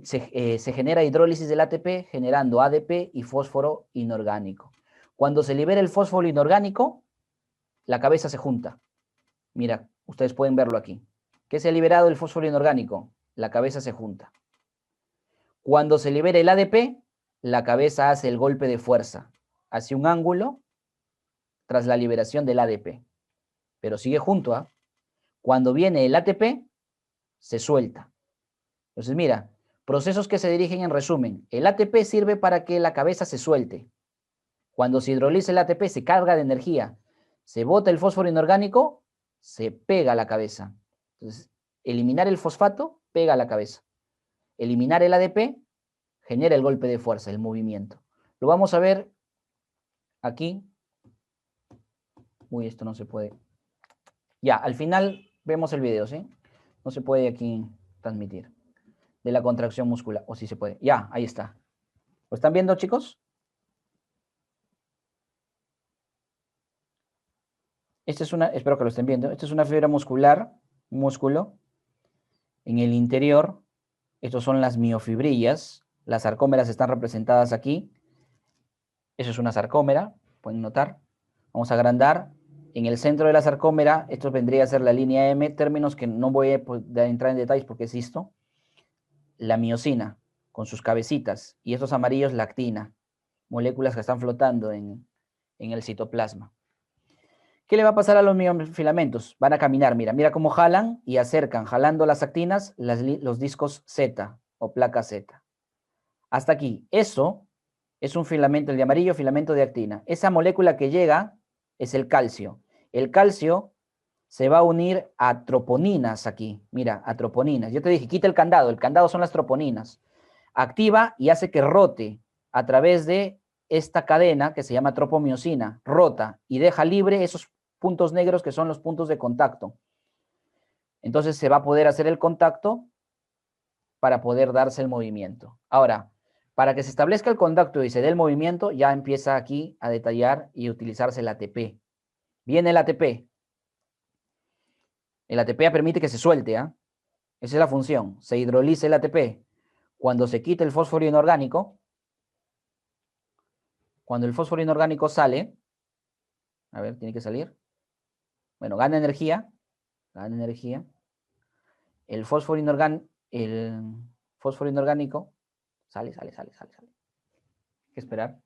se genera hidrólisis del ATP generando ADP y fósforo inorgánico. Cuando se libera el fósforo inorgánico, la cabeza se junta. Mira, ustedes pueden verlo aquí. ¿Qué se ha liberado el fósforo inorgánico? La cabeza se junta. Cuando se libera el ADP, la cabeza hace el golpe de fuerza, hace un ángulo tras la liberación del ADP, pero sigue junto a. Cuando viene el ATP, se suelta. Entonces, mira, procesos que se dirigen en resumen. El ATP sirve para que la cabeza se suelte. Cuando se hidroliza el ATP, se carga de energía. Se bota el fósforo inorgánico, se pega a la cabeza. Entonces, eliminar el fosfato, pega a la cabeza. Eliminar el ADP, genera el golpe de fuerza, el movimiento. Lo vamos a ver aquí. Uy, esto no se puede. Ya, al final vemos el video, ¿sí? No se puede aquí transmitir. De la contracción muscular, o sí se puede. Ya, ahí está. ¿Lo están viendo, chicos? Esta es espero que lo estén viendo. Esta es una fibra muscular, músculo. En el interior, estos son las miofibrillas. Las sarcómeras están representadas aquí. Eso es una sarcómera, pueden notar. Vamos a agrandar. En el centro de la sarcómera, esto vendría a ser la línea M, términos que no voy a entrar en detalles porque es esto. La miosina, con sus cabecitas, y estos amarillos, la actina, moléculas que están flotando en el citoplasma. ¿Qué le va a pasar a los miofilamentos? Van a caminar, mira cómo jalan y acercan, jalando las actinas, los discos Z o placa Z. Hasta aquí. Eso es un filamento, el de amarillo, filamento de actina. Esa molécula que llega es el calcio. El calcio se va a unir a troponinas aquí. Mira, a troponinas. Yo te dije, quita el candado. El candado son las troponinas. Activa y hace que rote a través de esta cadena, que se llama tropomiosina, rota y deja libre esos puntos negros que son los puntos de contacto. Entonces se va a poder hacer el contacto para poder darse el movimiento. Ahora, para que se establezca el contacto y se dé el movimiento, ya empieza aquí a detallar y utilizarse el ATP. Viene el ATP. El ATP permite que se suelte, ¿ah? Esa es la función. Se hidroliza el ATP. Cuando se quita el fósforo inorgánico, cuando el fósforo inorgánico sale, a ver, tiene que salir. Bueno, gana energía. El fósforo inorgánico sale. Hay que esperar.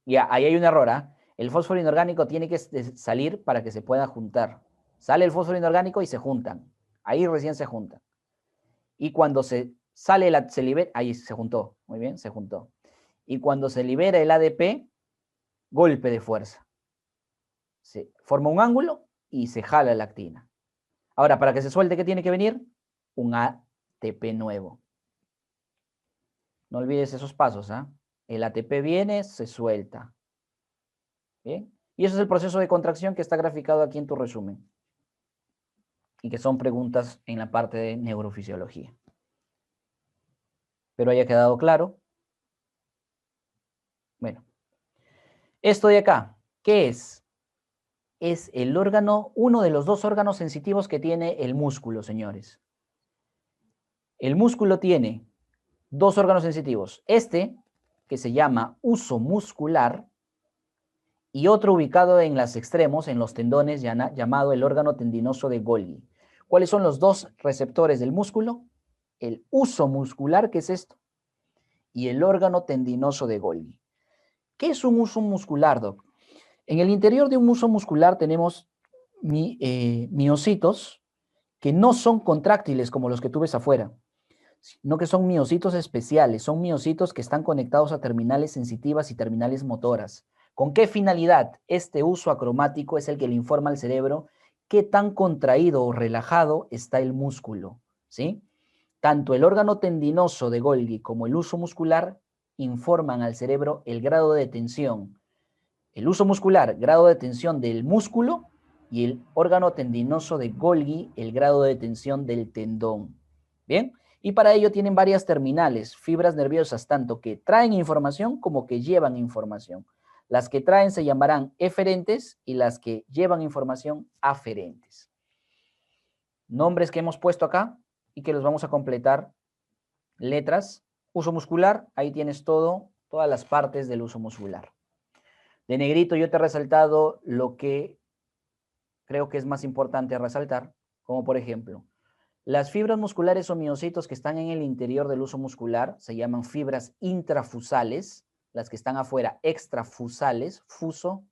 Ya, ahí hay un error, ¿ah? El fósforo inorgánico tiene que salir para que se pueda juntar. Sale el fósforo inorgánico y se juntan. Ahí recién se juntan. Y cuando se libera, ahí se juntó, muy bien, se juntó. Y cuando se libera el ADP, golpe de fuerza. Se forma un ángulo y se jala la actina. Ahora, para que se suelte, ¿qué tiene que venir? Un ATP nuevo. No olvides esos pasos, ¿ah? El ATP viene, se suelta. ¿Bien? Y eso es el proceso de contracción que está graficado aquí en tu resumen. Y que son preguntas en la parte de neurofisiología. Espero haya quedado claro. Bueno, esto de acá, ¿qué es? Es el órgano, uno de los dos órganos sensitivos que tiene el músculo, señores. El músculo tiene dos órganos sensitivos. Este, que se llama huso muscular, y otro ubicado en los extremos, en los tendones, llamado el órgano tendinoso de Golgi. ¿Cuáles son los dos receptores del músculo? El huso muscular, que es esto, y el órgano tendinoso de Golgi. ¿Qué es un huso muscular, Doc? En el interior de un huso muscular tenemos miocitos que no son contráctiles como los que tú ves afuera, sino que son miocitos especiales, son miocitos que están conectados a terminales sensitivas y terminales motoras. ¿Con qué finalidad? Este huso acromático es el que le informa al cerebro qué tan contraído o relajado está el músculo, ¿sí? Tanto el órgano tendinoso de Golgi como el huso muscular informan al cerebro el grado de tensión. El huso muscular, grado de tensión del músculo, y el órgano tendinoso de Golgi, el grado de tensión del tendón. ¿Bien? Y para ello tienen varias terminales, fibras nerviosas, tanto que traen información como que llevan información. Las que traen se llamarán eferentes y las que llevan información aferentes. Nombres que hemos puesto acá y que los vamos a completar. Letras, huso muscular, ahí tienes todas las partes del huso muscular. De negrito yo te he resaltado lo que creo que es más importante resaltar, como por ejemplo, las fibras musculares o miocitos que están en el interior del huso muscular se llaman fibras intrafusales, las que están afuera extrafusales, fuso,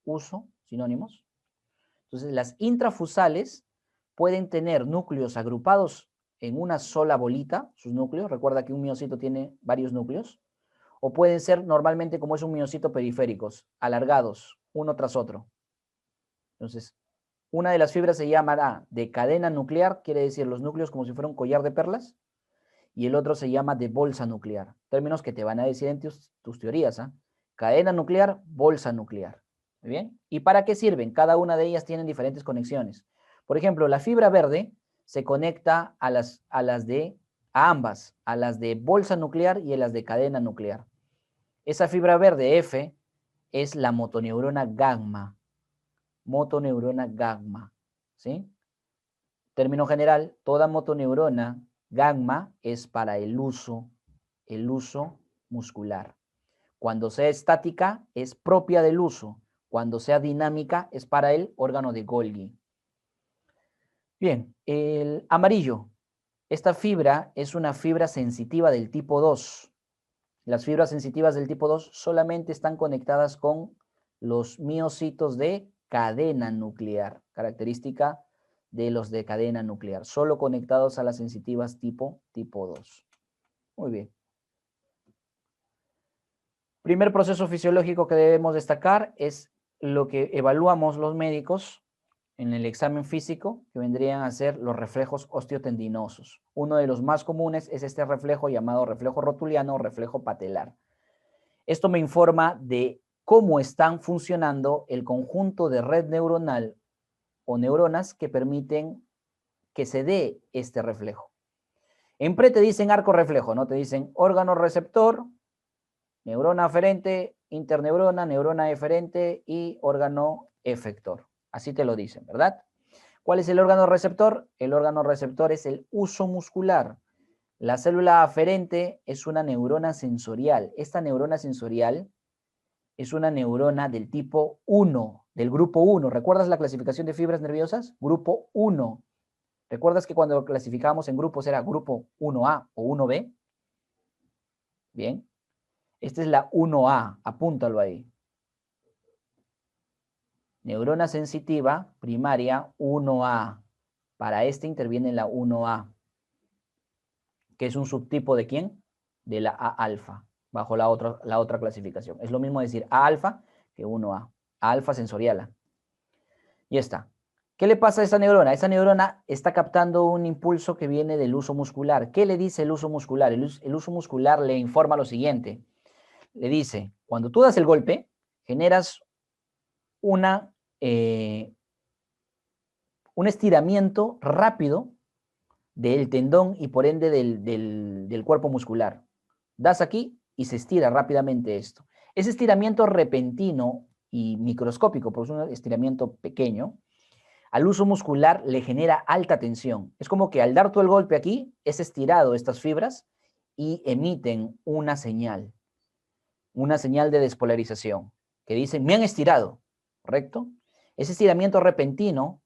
huso, sinónimos. Entonces, las intrafusales pueden tener núcleos agrupados en una sola bolita, sus núcleos, recuerda que un miocito tiene varios núcleos, o pueden ser normalmente como es un miocito periféricos, alargados, uno tras otro. Entonces, una de las fibras se llamará de cadena nuclear, quiere decir los núcleos como si fuera un collar de perlas, y el otro se llama de bolsa nuclear, términos que te van a decir en tus teorías, ¿eh? Cadena nuclear, bolsa nuclear. ¿Muy bien? ¿Y para qué sirven? Cada una de ellas tienen diferentes conexiones. Por ejemplo, la fibra verde se conecta a ambas, a las de bolsa nuclear y a las de cadena nuclear. Esa fibra verde F es la motoneurona gamma. Motoneurona gamma, ¿sí? Término general, toda motoneurona gamma es para el uso muscular. Cuando sea estática es propia del uso. Cuando sea dinámica es para el órgano de Golgi. Bien, el amarillo. Esta fibra es una fibra sensitiva del tipo 2. Las fibras sensitivas del tipo 2 solamente están conectadas con los miocitos de cadena nuclear, característica de los de cadena nuclear, solo conectados a las sensitivas tipo 2. Muy bien. Primer proceso fisiológico que debemos destacar es lo que evaluamos los médicos en el examen físico, que vendrían a ser los reflejos osteotendinosos. Uno de los más comunes es este reflejo llamado reflejo rotuliano o reflejo patelar. Esto me informa de cómo están funcionando el conjunto de red neuronal o neuronas que permiten que se dé este reflejo. En pre te dicen arco reflejo, ¿no? Te dicen órgano receptor, neurona aferente, interneurona, neurona eferente y órgano efector. Así te lo dicen, ¿verdad? ¿Cuál es el órgano receptor? El órgano receptor es el uso muscular. La célula aferente es una neurona sensorial. Esta neurona sensorial es una neurona del tipo 1, del grupo 1. ¿Recuerdas la clasificación de fibras nerviosas? Grupo 1. ¿Recuerdas que cuando clasificábamos en grupos era grupo 1A o 1B? Bien. Esta es la 1A, apúntalo ahí. Neurona sensitiva primaria 1A. Para este interviene la 1A, que es un subtipo ¿de quién? De la A alfa, bajo la otra clasificación. Es lo mismo decir A alfa que 1A. A alfa sensorial. Y está. ¿Qué le pasa a esa neurona? Esa neurona está captando un impulso que viene del uso muscular. ¿Qué le dice el uso muscular? El uso muscular le informa lo siguiente. Le dice, cuando tú das el golpe, generas un estiramiento rápido del tendón y por ende del cuerpo muscular. Das aquí y se estira rápidamente esto. Ese estiramiento repentino y microscópico, por un estiramiento pequeño, al uso muscular le genera alta tensión. Es como que al dar tú el golpe aquí, es estirado estas fibras y emiten una señal de despolarización, que dice, me han estirado, ¿correcto? Ese estiramiento repentino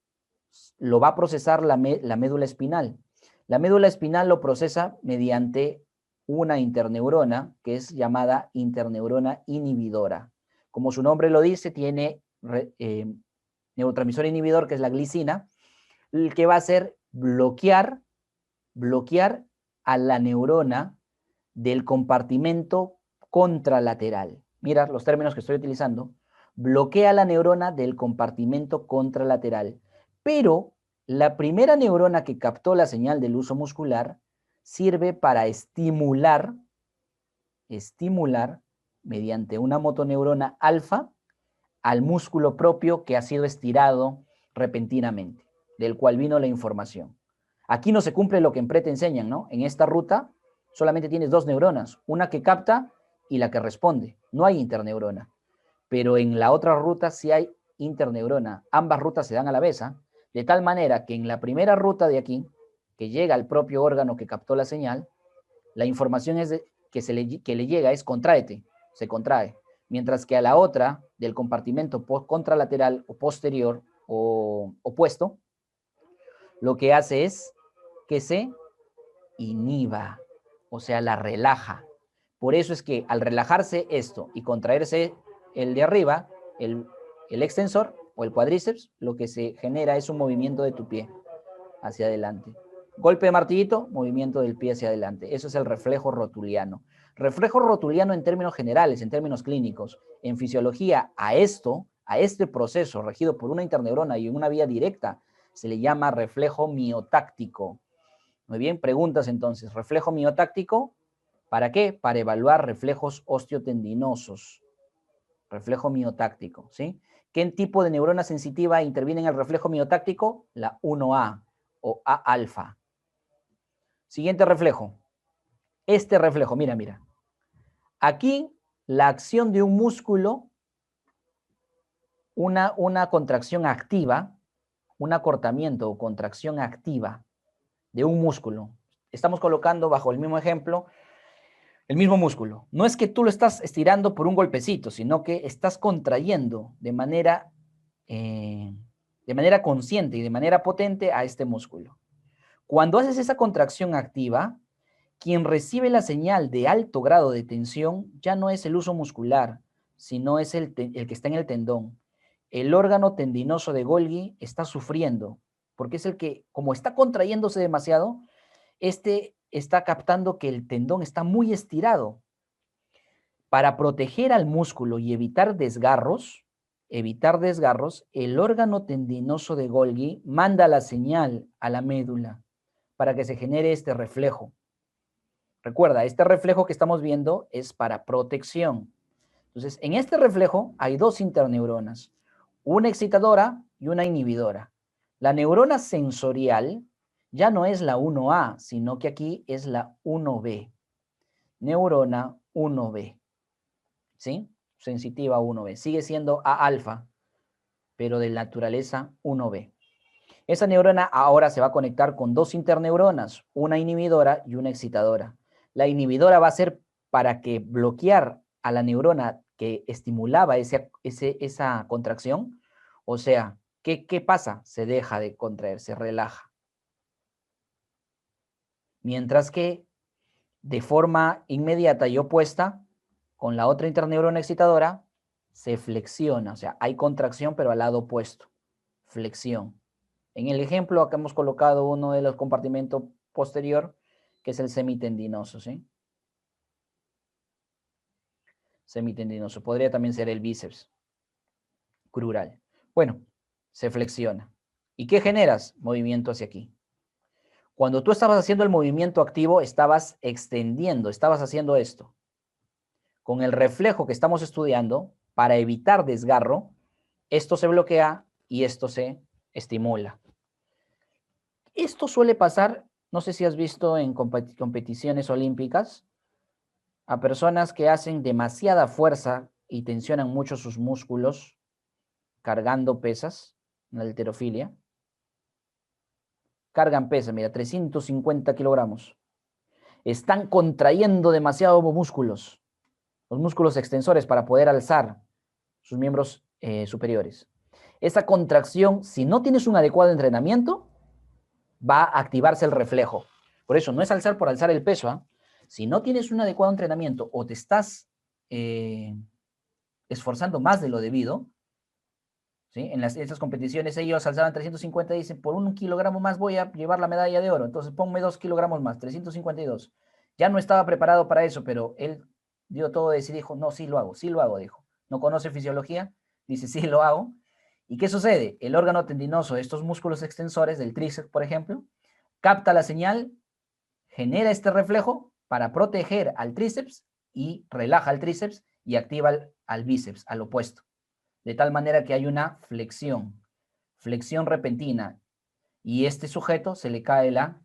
lo va a procesar la médula espinal. La médula espinal lo procesa mediante una interneurona que es llamada interneurona inhibidora. Como su nombre lo dice, tiene neurotransmisor inhibidor, que es la glicina, el que va a hacer bloquear a la neurona del compartimento contralateral. Mira los términos que estoy utilizando. Bloquea la neurona del compartimento contralateral. Pero la primera neurona que captó la señal del uso muscular sirve para estimular mediante una motoneurona alfa al músculo propio que ha sido estirado repentinamente, del cual vino la información. Aquí no se cumple lo que en pre te enseñan, ¿no? En esta ruta solamente tienes dos neuronas, una que capta y la que responde. No hay interneurona. Pero en la otra ruta sí hay interneurona. Ambas rutas se dan a la vez, ¿eh? De tal manera que en la primera ruta de aquí, que llega al propio órgano que captó la señal, la información que le llega es contráete, se contrae. Mientras que a la otra, del compartimento contralateral o posterior o opuesto, lo que hace es que se inhiba, o sea, la relaja. Por eso es que al relajarse esto y contraerse el de arriba, el extensor o el cuádriceps, lo que se genera es un movimiento de tu pie hacia adelante. Golpe de martillito, movimiento del pie hacia adelante. Eso es el reflejo rotuliano. Reflejo rotuliano en términos generales, en términos clínicos. En fisiología, a este proceso regido por una interneurona y una vía directa, se le llama reflejo miotáctico. Muy bien, preguntas entonces. Reflejo miotáctico, ¿para qué? Para evaluar reflejos osteotendinosos. Reflejo miotáctico, ¿sí? ¿Qué tipo de neurona sensitiva interviene en el reflejo miotáctico? La 1A o A alfa. Siguiente reflejo. Este reflejo, mira. Aquí la acción de un músculo, una contracción activa, un acortamiento o contracción activa de un músculo. Estamos colocando bajo el mismo ejemplo el mismo músculo. No es que tú lo estás estirando por un golpecito, sino que estás contrayendo de manera consciente y de manera potente a este músculo. Cuando haces esa contracción activa, quien recibe la señal de alto grado de tensión ya no es el uso muscular, sino es el que está en el tendón. El órgano tendinoso de Golgi está sufriendo, porque es el que, como está contrayéndose demasiado, este está captando que el tendón está muy estirado. Para proteger al músculo y evitar desgarros, evitar desgarros, el órgano tendinoso de Golgi manda la señal a la médula para que se genere este reflejo. Recuerda, este reflejo que estamos viendo es para protección. Entonces, en este reflejo hay dos interneuronas, una excitadora y una inhibidora. La neurona sensorial ya no es la 1A, sino que aquí es la 1B. Neurona 1B. ¿Sí? Sensitiva 1B. Sigue siendo A alfa, pero de naturaleza 1B. Esa neurona ahora se va a conectar con dos interneuronas, una inhibidora y una excitadora. La inhibidora va a ser para que bloquear a la neurona que estimulaba esa contracción. O sea, ¿qué pasa? Se deja de contraer, se relaja. Mientras que de forma inmediata y opuesta, con la otra interneurona excitadora, se flexiona. O sea, hay contracción, pero al lado opuesto. Flexión. En el ejemplo, acá hemos colocado uno de los compartimentos posterior, que es el semitendinoso, ¿sí? Semitendinoso. Podría también ser el bíceps crural. Bueno, se flexiona. ¿Y qué generas? Movimiento hacia aquí. Cuando tú estabas haciendo el movimiento activo, estabas extendiendo, estabas haciendo esto. Con el reflejo que estamos estudiando, para evitar desgarro, esto se bloquea y esto se estimula. Esto suele pasar, no sé si has visto en competiciones olímpicas, a personas que hacen demasiada fuerza y tensionan mucho sus músculos cargando pesas, en la halterofilia. Cargan pesas, mira, 350 kilogramos. Están contrayendo demasiado músculos, los músculos extensores para poder alzar sus miembros superiores. Esa contracción, si no tienes un adecuado entrenamiento, va a activarse el reflejo. Por eso, no es alzar por alzar el peso, ¿eh? Si no tienes un adecuado entrenamiento o te estás esforzando más de lo debido, ¿sí? En estas competiciones ellos alzaban 350 y dicen, por 1 kilogramo más voy a llevar la medalla de oro, entonces ponme 2 kilogramos más, 352. Ya no estaba preparado para eso, pero él dio todo de sí, dijo, no, sí lo hago, dijo. No conoce fisiología, dice, sí lo hago. ¿Y qué sucede? El órgano tendinoso de estos músculos extensores, del tríceps, por ejemplo, capta la señal, genera este reflejo para proteger al tríceps y relaja al tríceps y activa al bíceps, al opuesto. De tal manera que hay una flexión repentina, y este sujeto se le cae la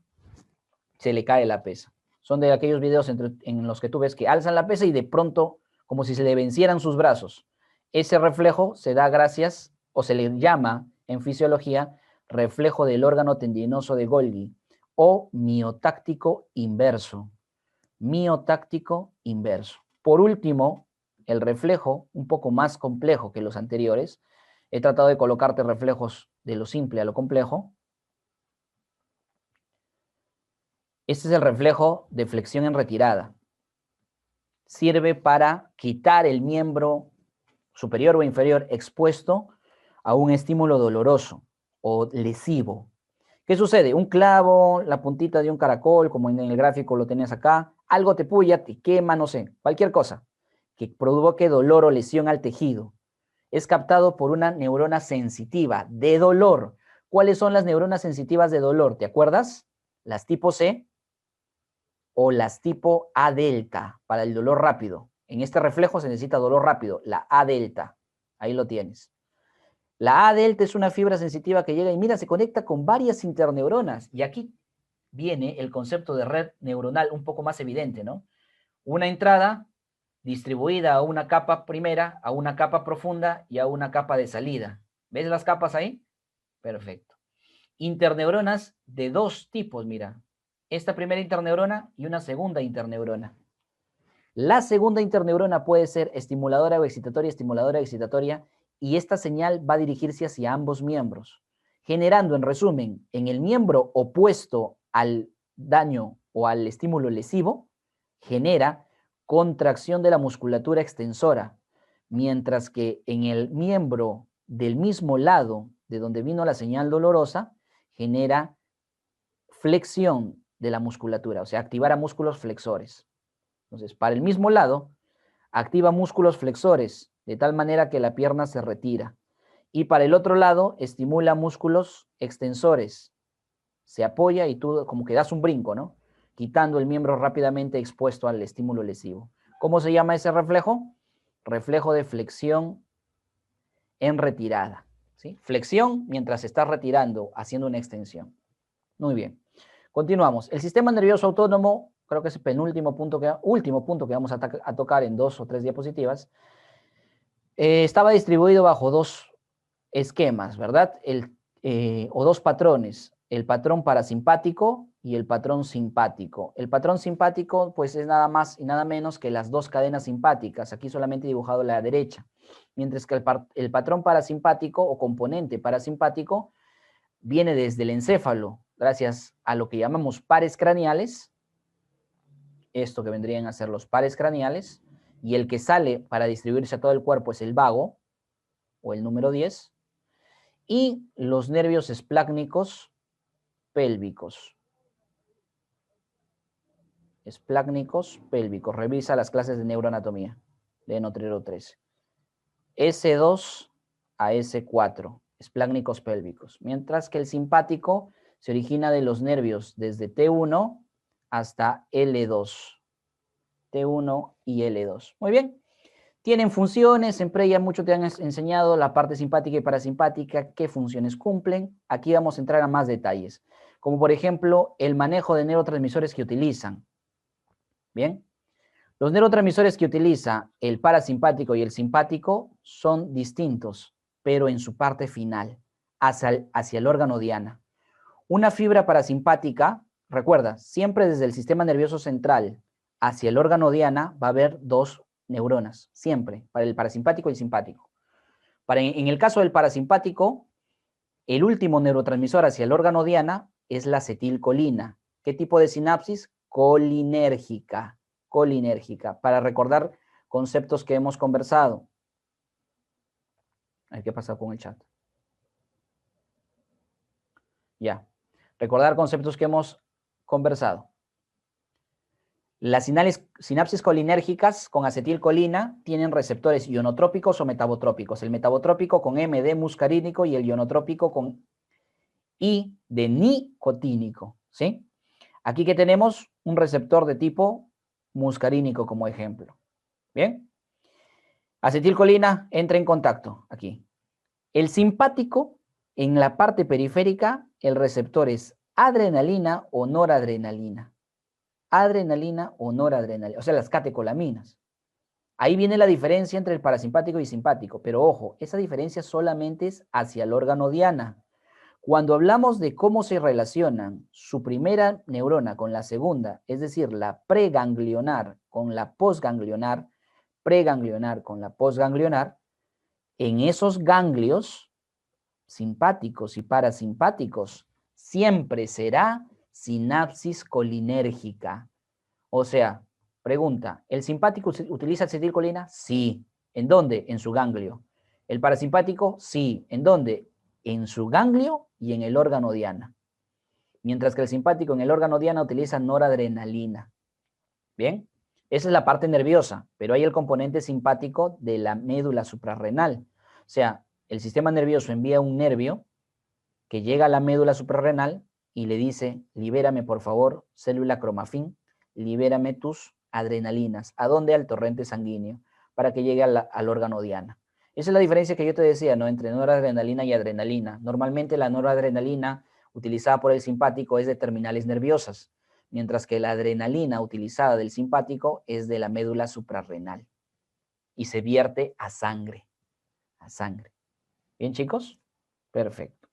pesa. Son de aquellos videos en los que tú ves que alzan la pesa y de pronto, como si se le vencieran sus brazos. Ese reflejo se da gracias, o se le llama en fisiología, reflejo del órgano tendinoso de Golgi, o miotáctico inverso. Miotáctico inverso. Por último, el reflejo, un poco más complejo que los anteriores, he tratado de colocarte reflejos de lo simple a lo complejo. Este es el reflejo de flexión en retirada. Sirve para quitar el miembro superior o inferior expuesto a un estímulo doloroso o lesivo. ¿Qué sucede? Un clavo, la puntita de un caracol, como en el gráfico lo tenías acá, algo te puya, te quema, no sé, cualquier cosa que provoque dolor o lesión al tejido. Es captado por una neurona sensitiva de dolor. ¿Cuáles son las neuronas sensitivas de dolor? ¿Te acuerdas? Las tipo C o las tipo A delta para el dolor rápido. En este reflejo se necesita dolor rápido, la A delta. Ahí lo tienes. La A delta es una fibra sensitiva que llega y mira, se conecta con varias interneuronas. Y aquí viene el concepto de red neuronal un poco más evidente, ¿no? Una entrada distribuida a una capa primera, a una capa profunda y a una capa de salida. ¿Ves las capas ahí? Perfecto. Interneuronas de dos tipos, mira. Esta primera interneurona y una segunda interneurona. La segunda interneurona puede ser estimuladora o excitatoria, y esta señal va a dirigirse hacia ambos miembros, generando, en resumen, en el miembro opuesto al daño o al estímulo lesivo, genera contracción de la musculatura extensora, mientras que en el miembro del mismo lado de donde vino la señal dolorosa, genera flexión de la musculatura, o sea, activar a músculos flexores. Entonces, para el mismo lado, activa músculos flexores de tal manera que la pierna se retira. Y para el otro lado, estimula músculos extensores. Se apoya y tú como que das un brinco, ¿no? Quitando el miembro rápidamente expuesto al estímulo lesivo. ¿Cómo se llama ese reflejo? Reflejo de flexión en retirada, ¿sí? Flexión mientras estás retirando, haciendo una extensión. Muy bien. Continuamos. El sistema nervioso autónomo, creo que es el último punto que vamos a tocar en 2 o 3 diapositivas, estaba distribuido bajo 2 esquemas, ¿verdad? O 2 patrones, el patrón parasimpático y el patrón simpático. El patrón simpático, pues es nada más y nada menos que las 2 cadenas simpáticas, aquí solamente he dibujado la derecha, mientras que el patrón parasimpático o componente parasimpático viene desde el encéfalo, gracias a lo que llamamos pares craneales, esto que vendrían a ser los pares craneales, y el que sale para distribuirse a todo el cuerpo es el vago, o el número 10, y los nervios esplácnicos pélvicos. Esplácnicos pélvicos. Revisa las clases de neuroanatomía de Notrero 13. S2 a S4, esplácnicos pélvicos. Mientras que el simpático se origina de los nervios desde T1 hasta L2. T1 y L2. Muy bien. Tienen funciones, en PREA mucho te han enseñado la parte simpática y parasimpática, qué funciones cumplen. Aquí vamos a entrar a más detalles, como por ejemplo el manejo de neurotransmisores que utilizan. Bien, los neurotransmisores que utiliza el parasimpático y el simpático son distintos, pero en su parte final, hacia el órgano diana. Una fibra parasimpática, recuerda, siempre desde el sistema nervioso central hacia el órgano diana va a haber 2 neuronas, siempre, para el parasimpático y el simpático. En el caso del parasimpático, el último neurotransmisor hacia el órgano diana es la acetilcolina. ¿Qué tipo de sinapsis? Colinérgica, colinérgica, para recordar conceptos que hemos conversado. Hay que pasar con el chat. Ya. Recordar conceptos que hemos conversado. Las sinapsis colinérgicas con acetilcolina tienen receptores ionotrópicos o metabotrópicos. El metabotrópico con M de muscarínico y el ionotrópico con I de nicotínico, ¿sí? Aquí que tenemos un receptor de tipo muscarínico como ejemplo. ¿Bien? Acetilcolina entra en contacto aquí. El simpático, en la parte periférica, el receptor es adrenalina o noradrenalina. Adrenalina o noradrenalina, o sea, las catecolaminas. Ahí viene la diferencia entre el parasimpático y simpático, pero ojo, esa diferencia solamente es hacia el órgano diana. Cuando hablamos de cómo se relacionan su primera neurona con la segunda, es decir, la preganglionar con la posganglionar, preganglionar con la posganglionar, en esos ganglios simpáticos y parasimpáticos siempre será sinapsis colinérgica. O sea, pregunta, ¿el simpático utiliza acetilcolina? Sí. ¿En dónde? En su ganglio. ¿El parasimpático? Sí. ¿En dónde? En su ganglio y en el órgano diana. Mientras que el simpático en el órgano diana utiliza noradrenalina. ¿Bien? Esa es la parte nerviosa, pero hay el componente simpático de la médula suprarrenal. O sea, el sistema nervioso envía un nervio que llega a la médula suprarrenal y le dice, libérame por favor, célula cromafín, libérame tus adrenalinas. ¿A dónde? Al torrente sanguíneo, para que llegue al órgano diana. Esa es la diferencia que yo te decía, ¿no? Entre noradrenalina y adrenalina. Normalmente la noradrenalina utilizada por el simpático es de terminales nerviosas, mientras que la adrenalina utilizada del simpático es de la médula suprarrenal y se vierte a sangre. A sangre. ¿Bien, chicos? Perfecto.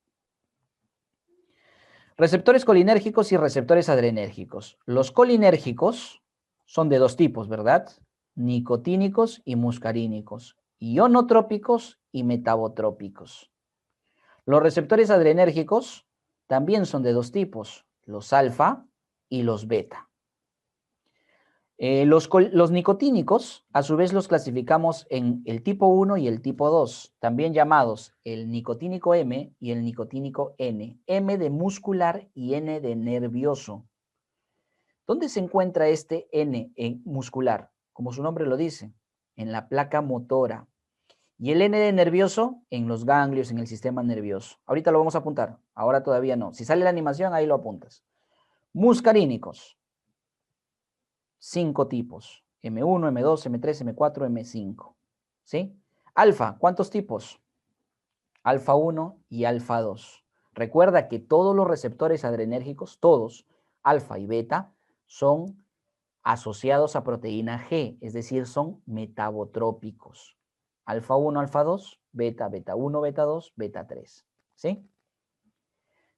Receptores colinérgicos y receptores adrenérgicos. Los colinérgicos son de 2 tipos, ¿verdad? Nicotínicos y muscarínicos. Ionotrópicos y metabotrópicos. Los receptores adrenérgicos también son de 2 tipos, los alfa y los beta. Los nicotínicos, a su vez, los clasificamos en el tipo 1 y el tipo 2, también llamados el nicotínico M y el nicotínico N. M de muscular y N de nervioso. ¿Dónde se encuentra este N en muscular? Como su nombre lo dice, en la placa motora. Y el N de nervioso en los ganglios, en el sistema nervioso. Ahorita lo vamos a apuntar, ahora todavía no. Si sale la animación, ahí lo apuntas. Muscarínicos, 5 tipos. M1, M2, M3, M4, M5. ¿Sí? Alfa, ¿cuántos tipos? Alfa 1 y alfa 2. Recuerda que todos los receptores adrenérgicos, todos, alfa y beta, son asociados a proteína G, es decir, son metabotrópicos. Alfa 1, alfa 2, beta, beta 1, beta 2, beta 3. ¿Sí?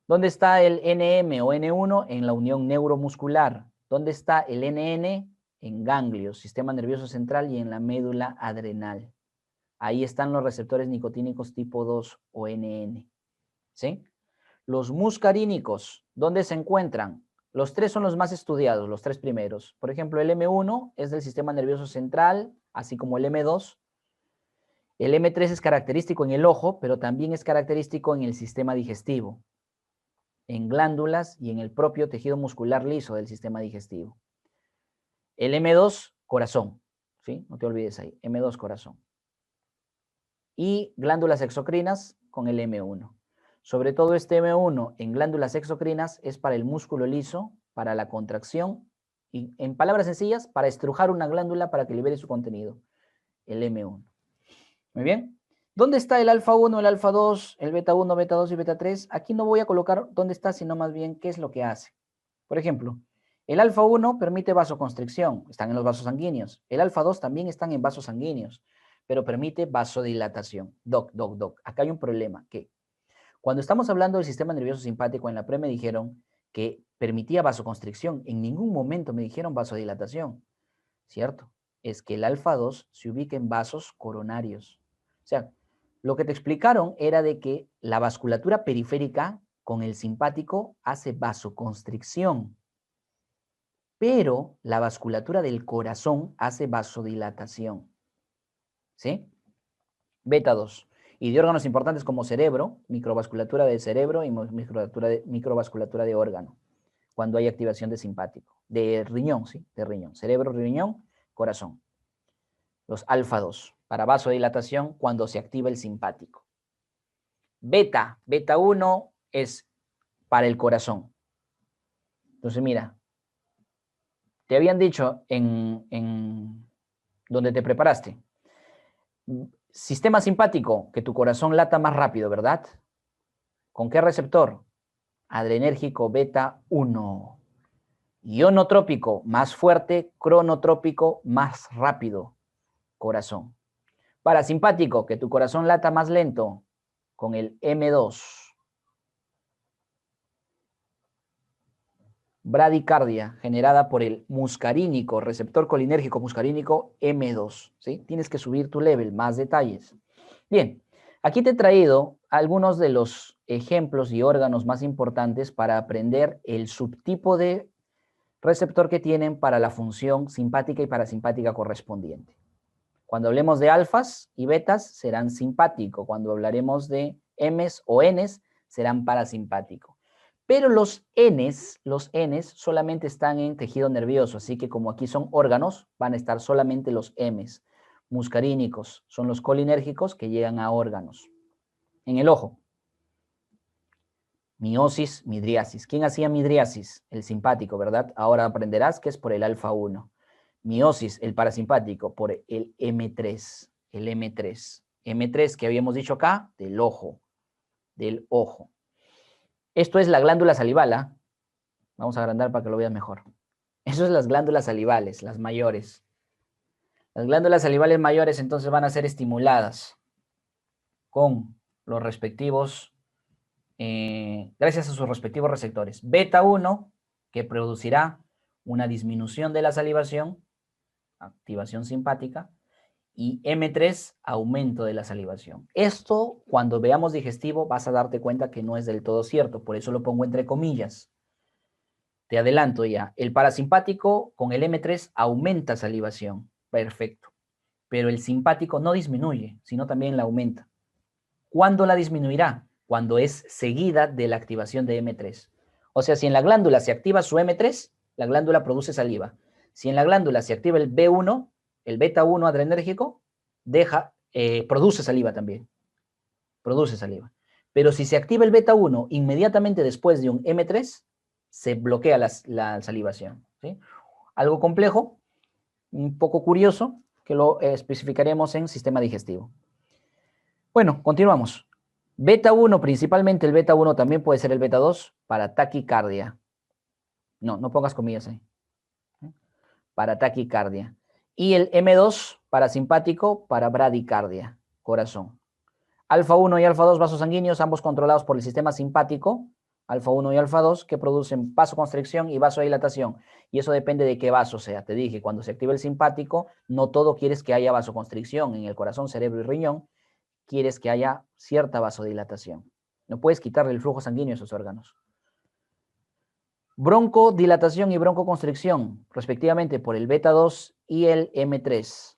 ¿Dónde está el NM o N1? En la unión neuromuscular. ¿Dónde está el NN? En ganglios, sistema nervioso central y en la médula adrenal. Ahí están los receptores nicotínicos tipo 2 o NN. ¿Sí? Los muscarínicos, ¿dónde se encuentran? Los 3 son los más estudiados, los 3 primeros. Por ejemplo, el M1 es del sistema nervioso central, así como el M2. El M3 es característico en el ojo, pero también es característico en el sistema digestivo, en glándulas y en el propio tejido muscular liso del sistema digestivo. El M2, corazón, ¿sí? No te olvides ahí, M2, corazón. Y glándulas exocrinas con el M1. Sobre todo este M1 en glándulas exocrinas es para el músculo liso, para la contracción y, en palabras sencillas, para estrujar una glándula para que libere su contenido, el M1. Muy bien. ¿Dónde está el alfa 1, el alfa 2, el beta 1, beta 2 y beta 3? Aquí no voy a colocar dónde está, sino más bien qué es lo que hace. Por ejemplo, el alfa 1 permite vasoconstricción, están en los vasos sanguíneos. El alfa 2 también están en vasos sanguíneos, pero permite vasodilatación. Doc, acá hay un problema, que cuando estamos hablando del sistema nervioso simpático, en la pre me dijeron que permitía vasoconstricción. En ningún momento me dijeron vasodilatación, ¿cierto? Es que el alfa 2 se ubica en vasos coronarios. O sea, lo que te explicaron era de que la vasculatura periférica con el simpático hace vasoconstricción, pero la vasculatura del corazón hace vasodilatación. ¿Sí? Beta 2. Y de órganos importantes como cerebro, microvasculatura de cerebro y microvasculatura de órgano, cuando hay activación de simpático. De riñón, ¿sí? De riñón. Cerebro, riñón, corazón. Los alfa 2, para vasodilatación cuando se activa el simpático. Beta 1 es para el corazón. Entonces, mira, te habían dicho en donde te preparaste, sistema simpático, que tu corazón lata más rápido, ¿verdad? ¿Con qué receptor? Adrenérgico beta 1. Ionotrópico, más fuerte, cronotrópico, más rápido, corazón. Parasimpático, que tu corazón lata más lento, con el M2. Bradicardia, generada por el muscarínico, receptor colinérgico muscarínico M2. ¿Sí? Tienes que subir tu level, más detalles. Bien, aquí te he traído algunos de los ejemplos y órganos más importantes para aprender el subtipo de receptor que tienen para la función simpática y parasimpática correspondiente. Cuando hablemos de alfas y betas serán simpático, cuando hablaremos de Ms o Ns serán parasimpático. Pero los Ns solamente están en tejido nervioso, así que como aquí son órganos, van a estar solamente los Ms. Muscarínicos son los colinérgicos que llegan a órganos. En el ojo, miosis, midriasis. ¿Quién hacía midriasis? El simpático, ¿verdad? Ahora aprenderás que es por el alfa 1. Miosis, el parasimpático, por el M3. El M3. M3 que habíamos dicho acá, del ojo. Del ojo. Esto es la glándula salival, ¿eh? Vamos a agrandar para que lo veas mejor. Eso es las glándulas salivales, las mayores. Las glándulas salivales mayores entonces van a ser estimuladas con los respectivos, gracias a sus respectivos receptores. Beta 1, que producirá una disminución de la salivación, activación simpática, y M3, aumento de la salivación. Esto, cuando veamos digestivo, vas a darte cuenta que no es del todo cierto, por eso lo pongo entre comillas. Te adelanto ya, el parasimpático con el M3 aumenta salivación, perfecto, pero el simpático no disminuye, sino también la aumenta. ¿Cuándo la disminuirá? Cuando es seguida de la activación de M3. O sea, si en la glándula se activa su M3, la glándula produce saliva. Si en la glándula se activa el B1, el beta 1 adrenérgico, deja produce saliva también. Produce saliva. Pero si se activa el beta 1 inmediatamente después de un M3, se bloquea la salivación. ¿Sí? Algo complejo, un poco curioso, que lo especificaremos en sistema digestivo. Bueno, continuamos. Beta 1, principalmente el beta 1, también puede ser el beta 2 para taquicardia. No pongas comillas ahí. Para taquicardia. Y el M2 parasimpático para bradicardia, corazón. Alfa 1 y alfa 2 vasos sanguíneos, ambos controlados por el sistema simpático, alfa 1 y alfa 2, que producen vasoconstricción y vasodilatación. Y eso depende de qué vaso sea. Te dije, cuando se activa el simpático, no todo quieres que haya vasoconstricción. En el corazón, cerebro y riñón, quieres que haya cierta vasodilatación. No puedes quitarle el flujo sanguíneo a esos órganos. Broncodilatación y broncoconstricción, respectivamente, por el beta 2 y el M3.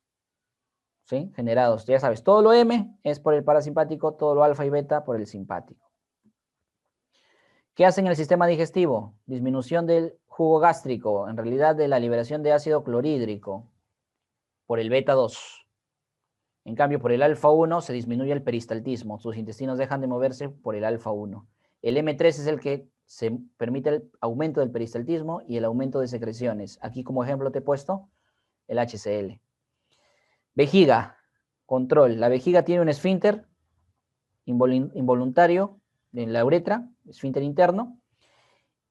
¿Sí? Generados, ya sabes, todo lo M es por el parasimpático, todo lo alfa y beta por el simpático. ¿Qué hacen en el sistema digestivo? Disminución del jugo gástrico, en realidad de la liberación de ácido clorhídrico por el beta 2. En cambio, por el alfa 1 se disminuye el peristaltismo, sus intestinos dejan de moverse por el alfa 1. El M3 es el que se permite el aumento del peristaltismo y el aumento de secreciones. Aquí como ejemplo te he puesto el HCl. Vejiga, control. La vejiga tiene un esfínter involuntario en la uretra, esfínter interno,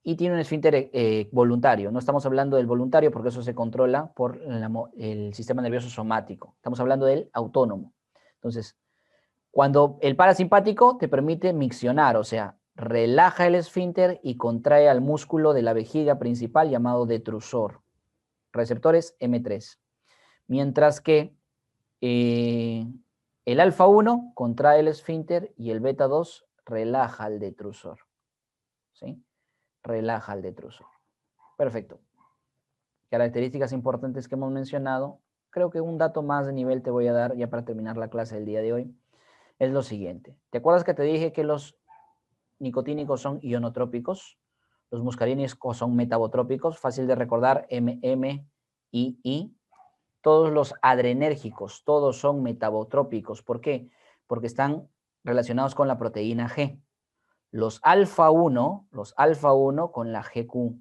y tiene un esfínter voluntario. No estamos hablando del voluntario porque eso se controla por el sistema nervioso somático. Estamos hablando del autónomo. Entonces, cuando el parasimpático te permite miccionar, o sea, relaja el esfínter y contrae al músculo de la vejiga principal llamado detrusor. Receptores M3. Mientras que el alfa 1 contrae el esfínter y el beta 2 relaja el detrusor. ¿Sí? Relaja el detrusor. Perfecto. Características importantes que hemos mencionado. Creo que un dato más de nivel te voy a dar ya para terminar la clase del día de hoy. Es lo siguiente. ¿Te acuerdas que te dije que los nicotínicos son ionotrópicos? Los muscarínicos son metabotrópicos. Fácil de recordar, I. Todos los adrenérgicos, todos son metabotrópicos. ¿Por qué? Porque están relacionados con la proteína G. Los alfa 1 con la GQ.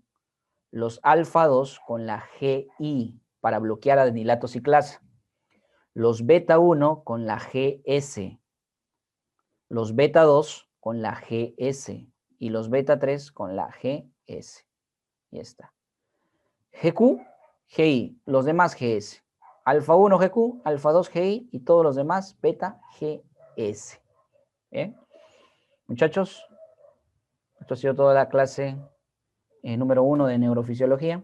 Los alfa 2 con la GI para bloquear adenilato ciclasa. Los beta 1 con la GS. Los beta 2 con la GS. Y los beta 3 con la GS. Ya está. GQ, GI, los demás GS. Alfa 1 GQ, alfa 2 GI y todos los demás beta GS. ¿Bien? Muchachos, esto ha sido toda la clase número 1 de neurofisiología.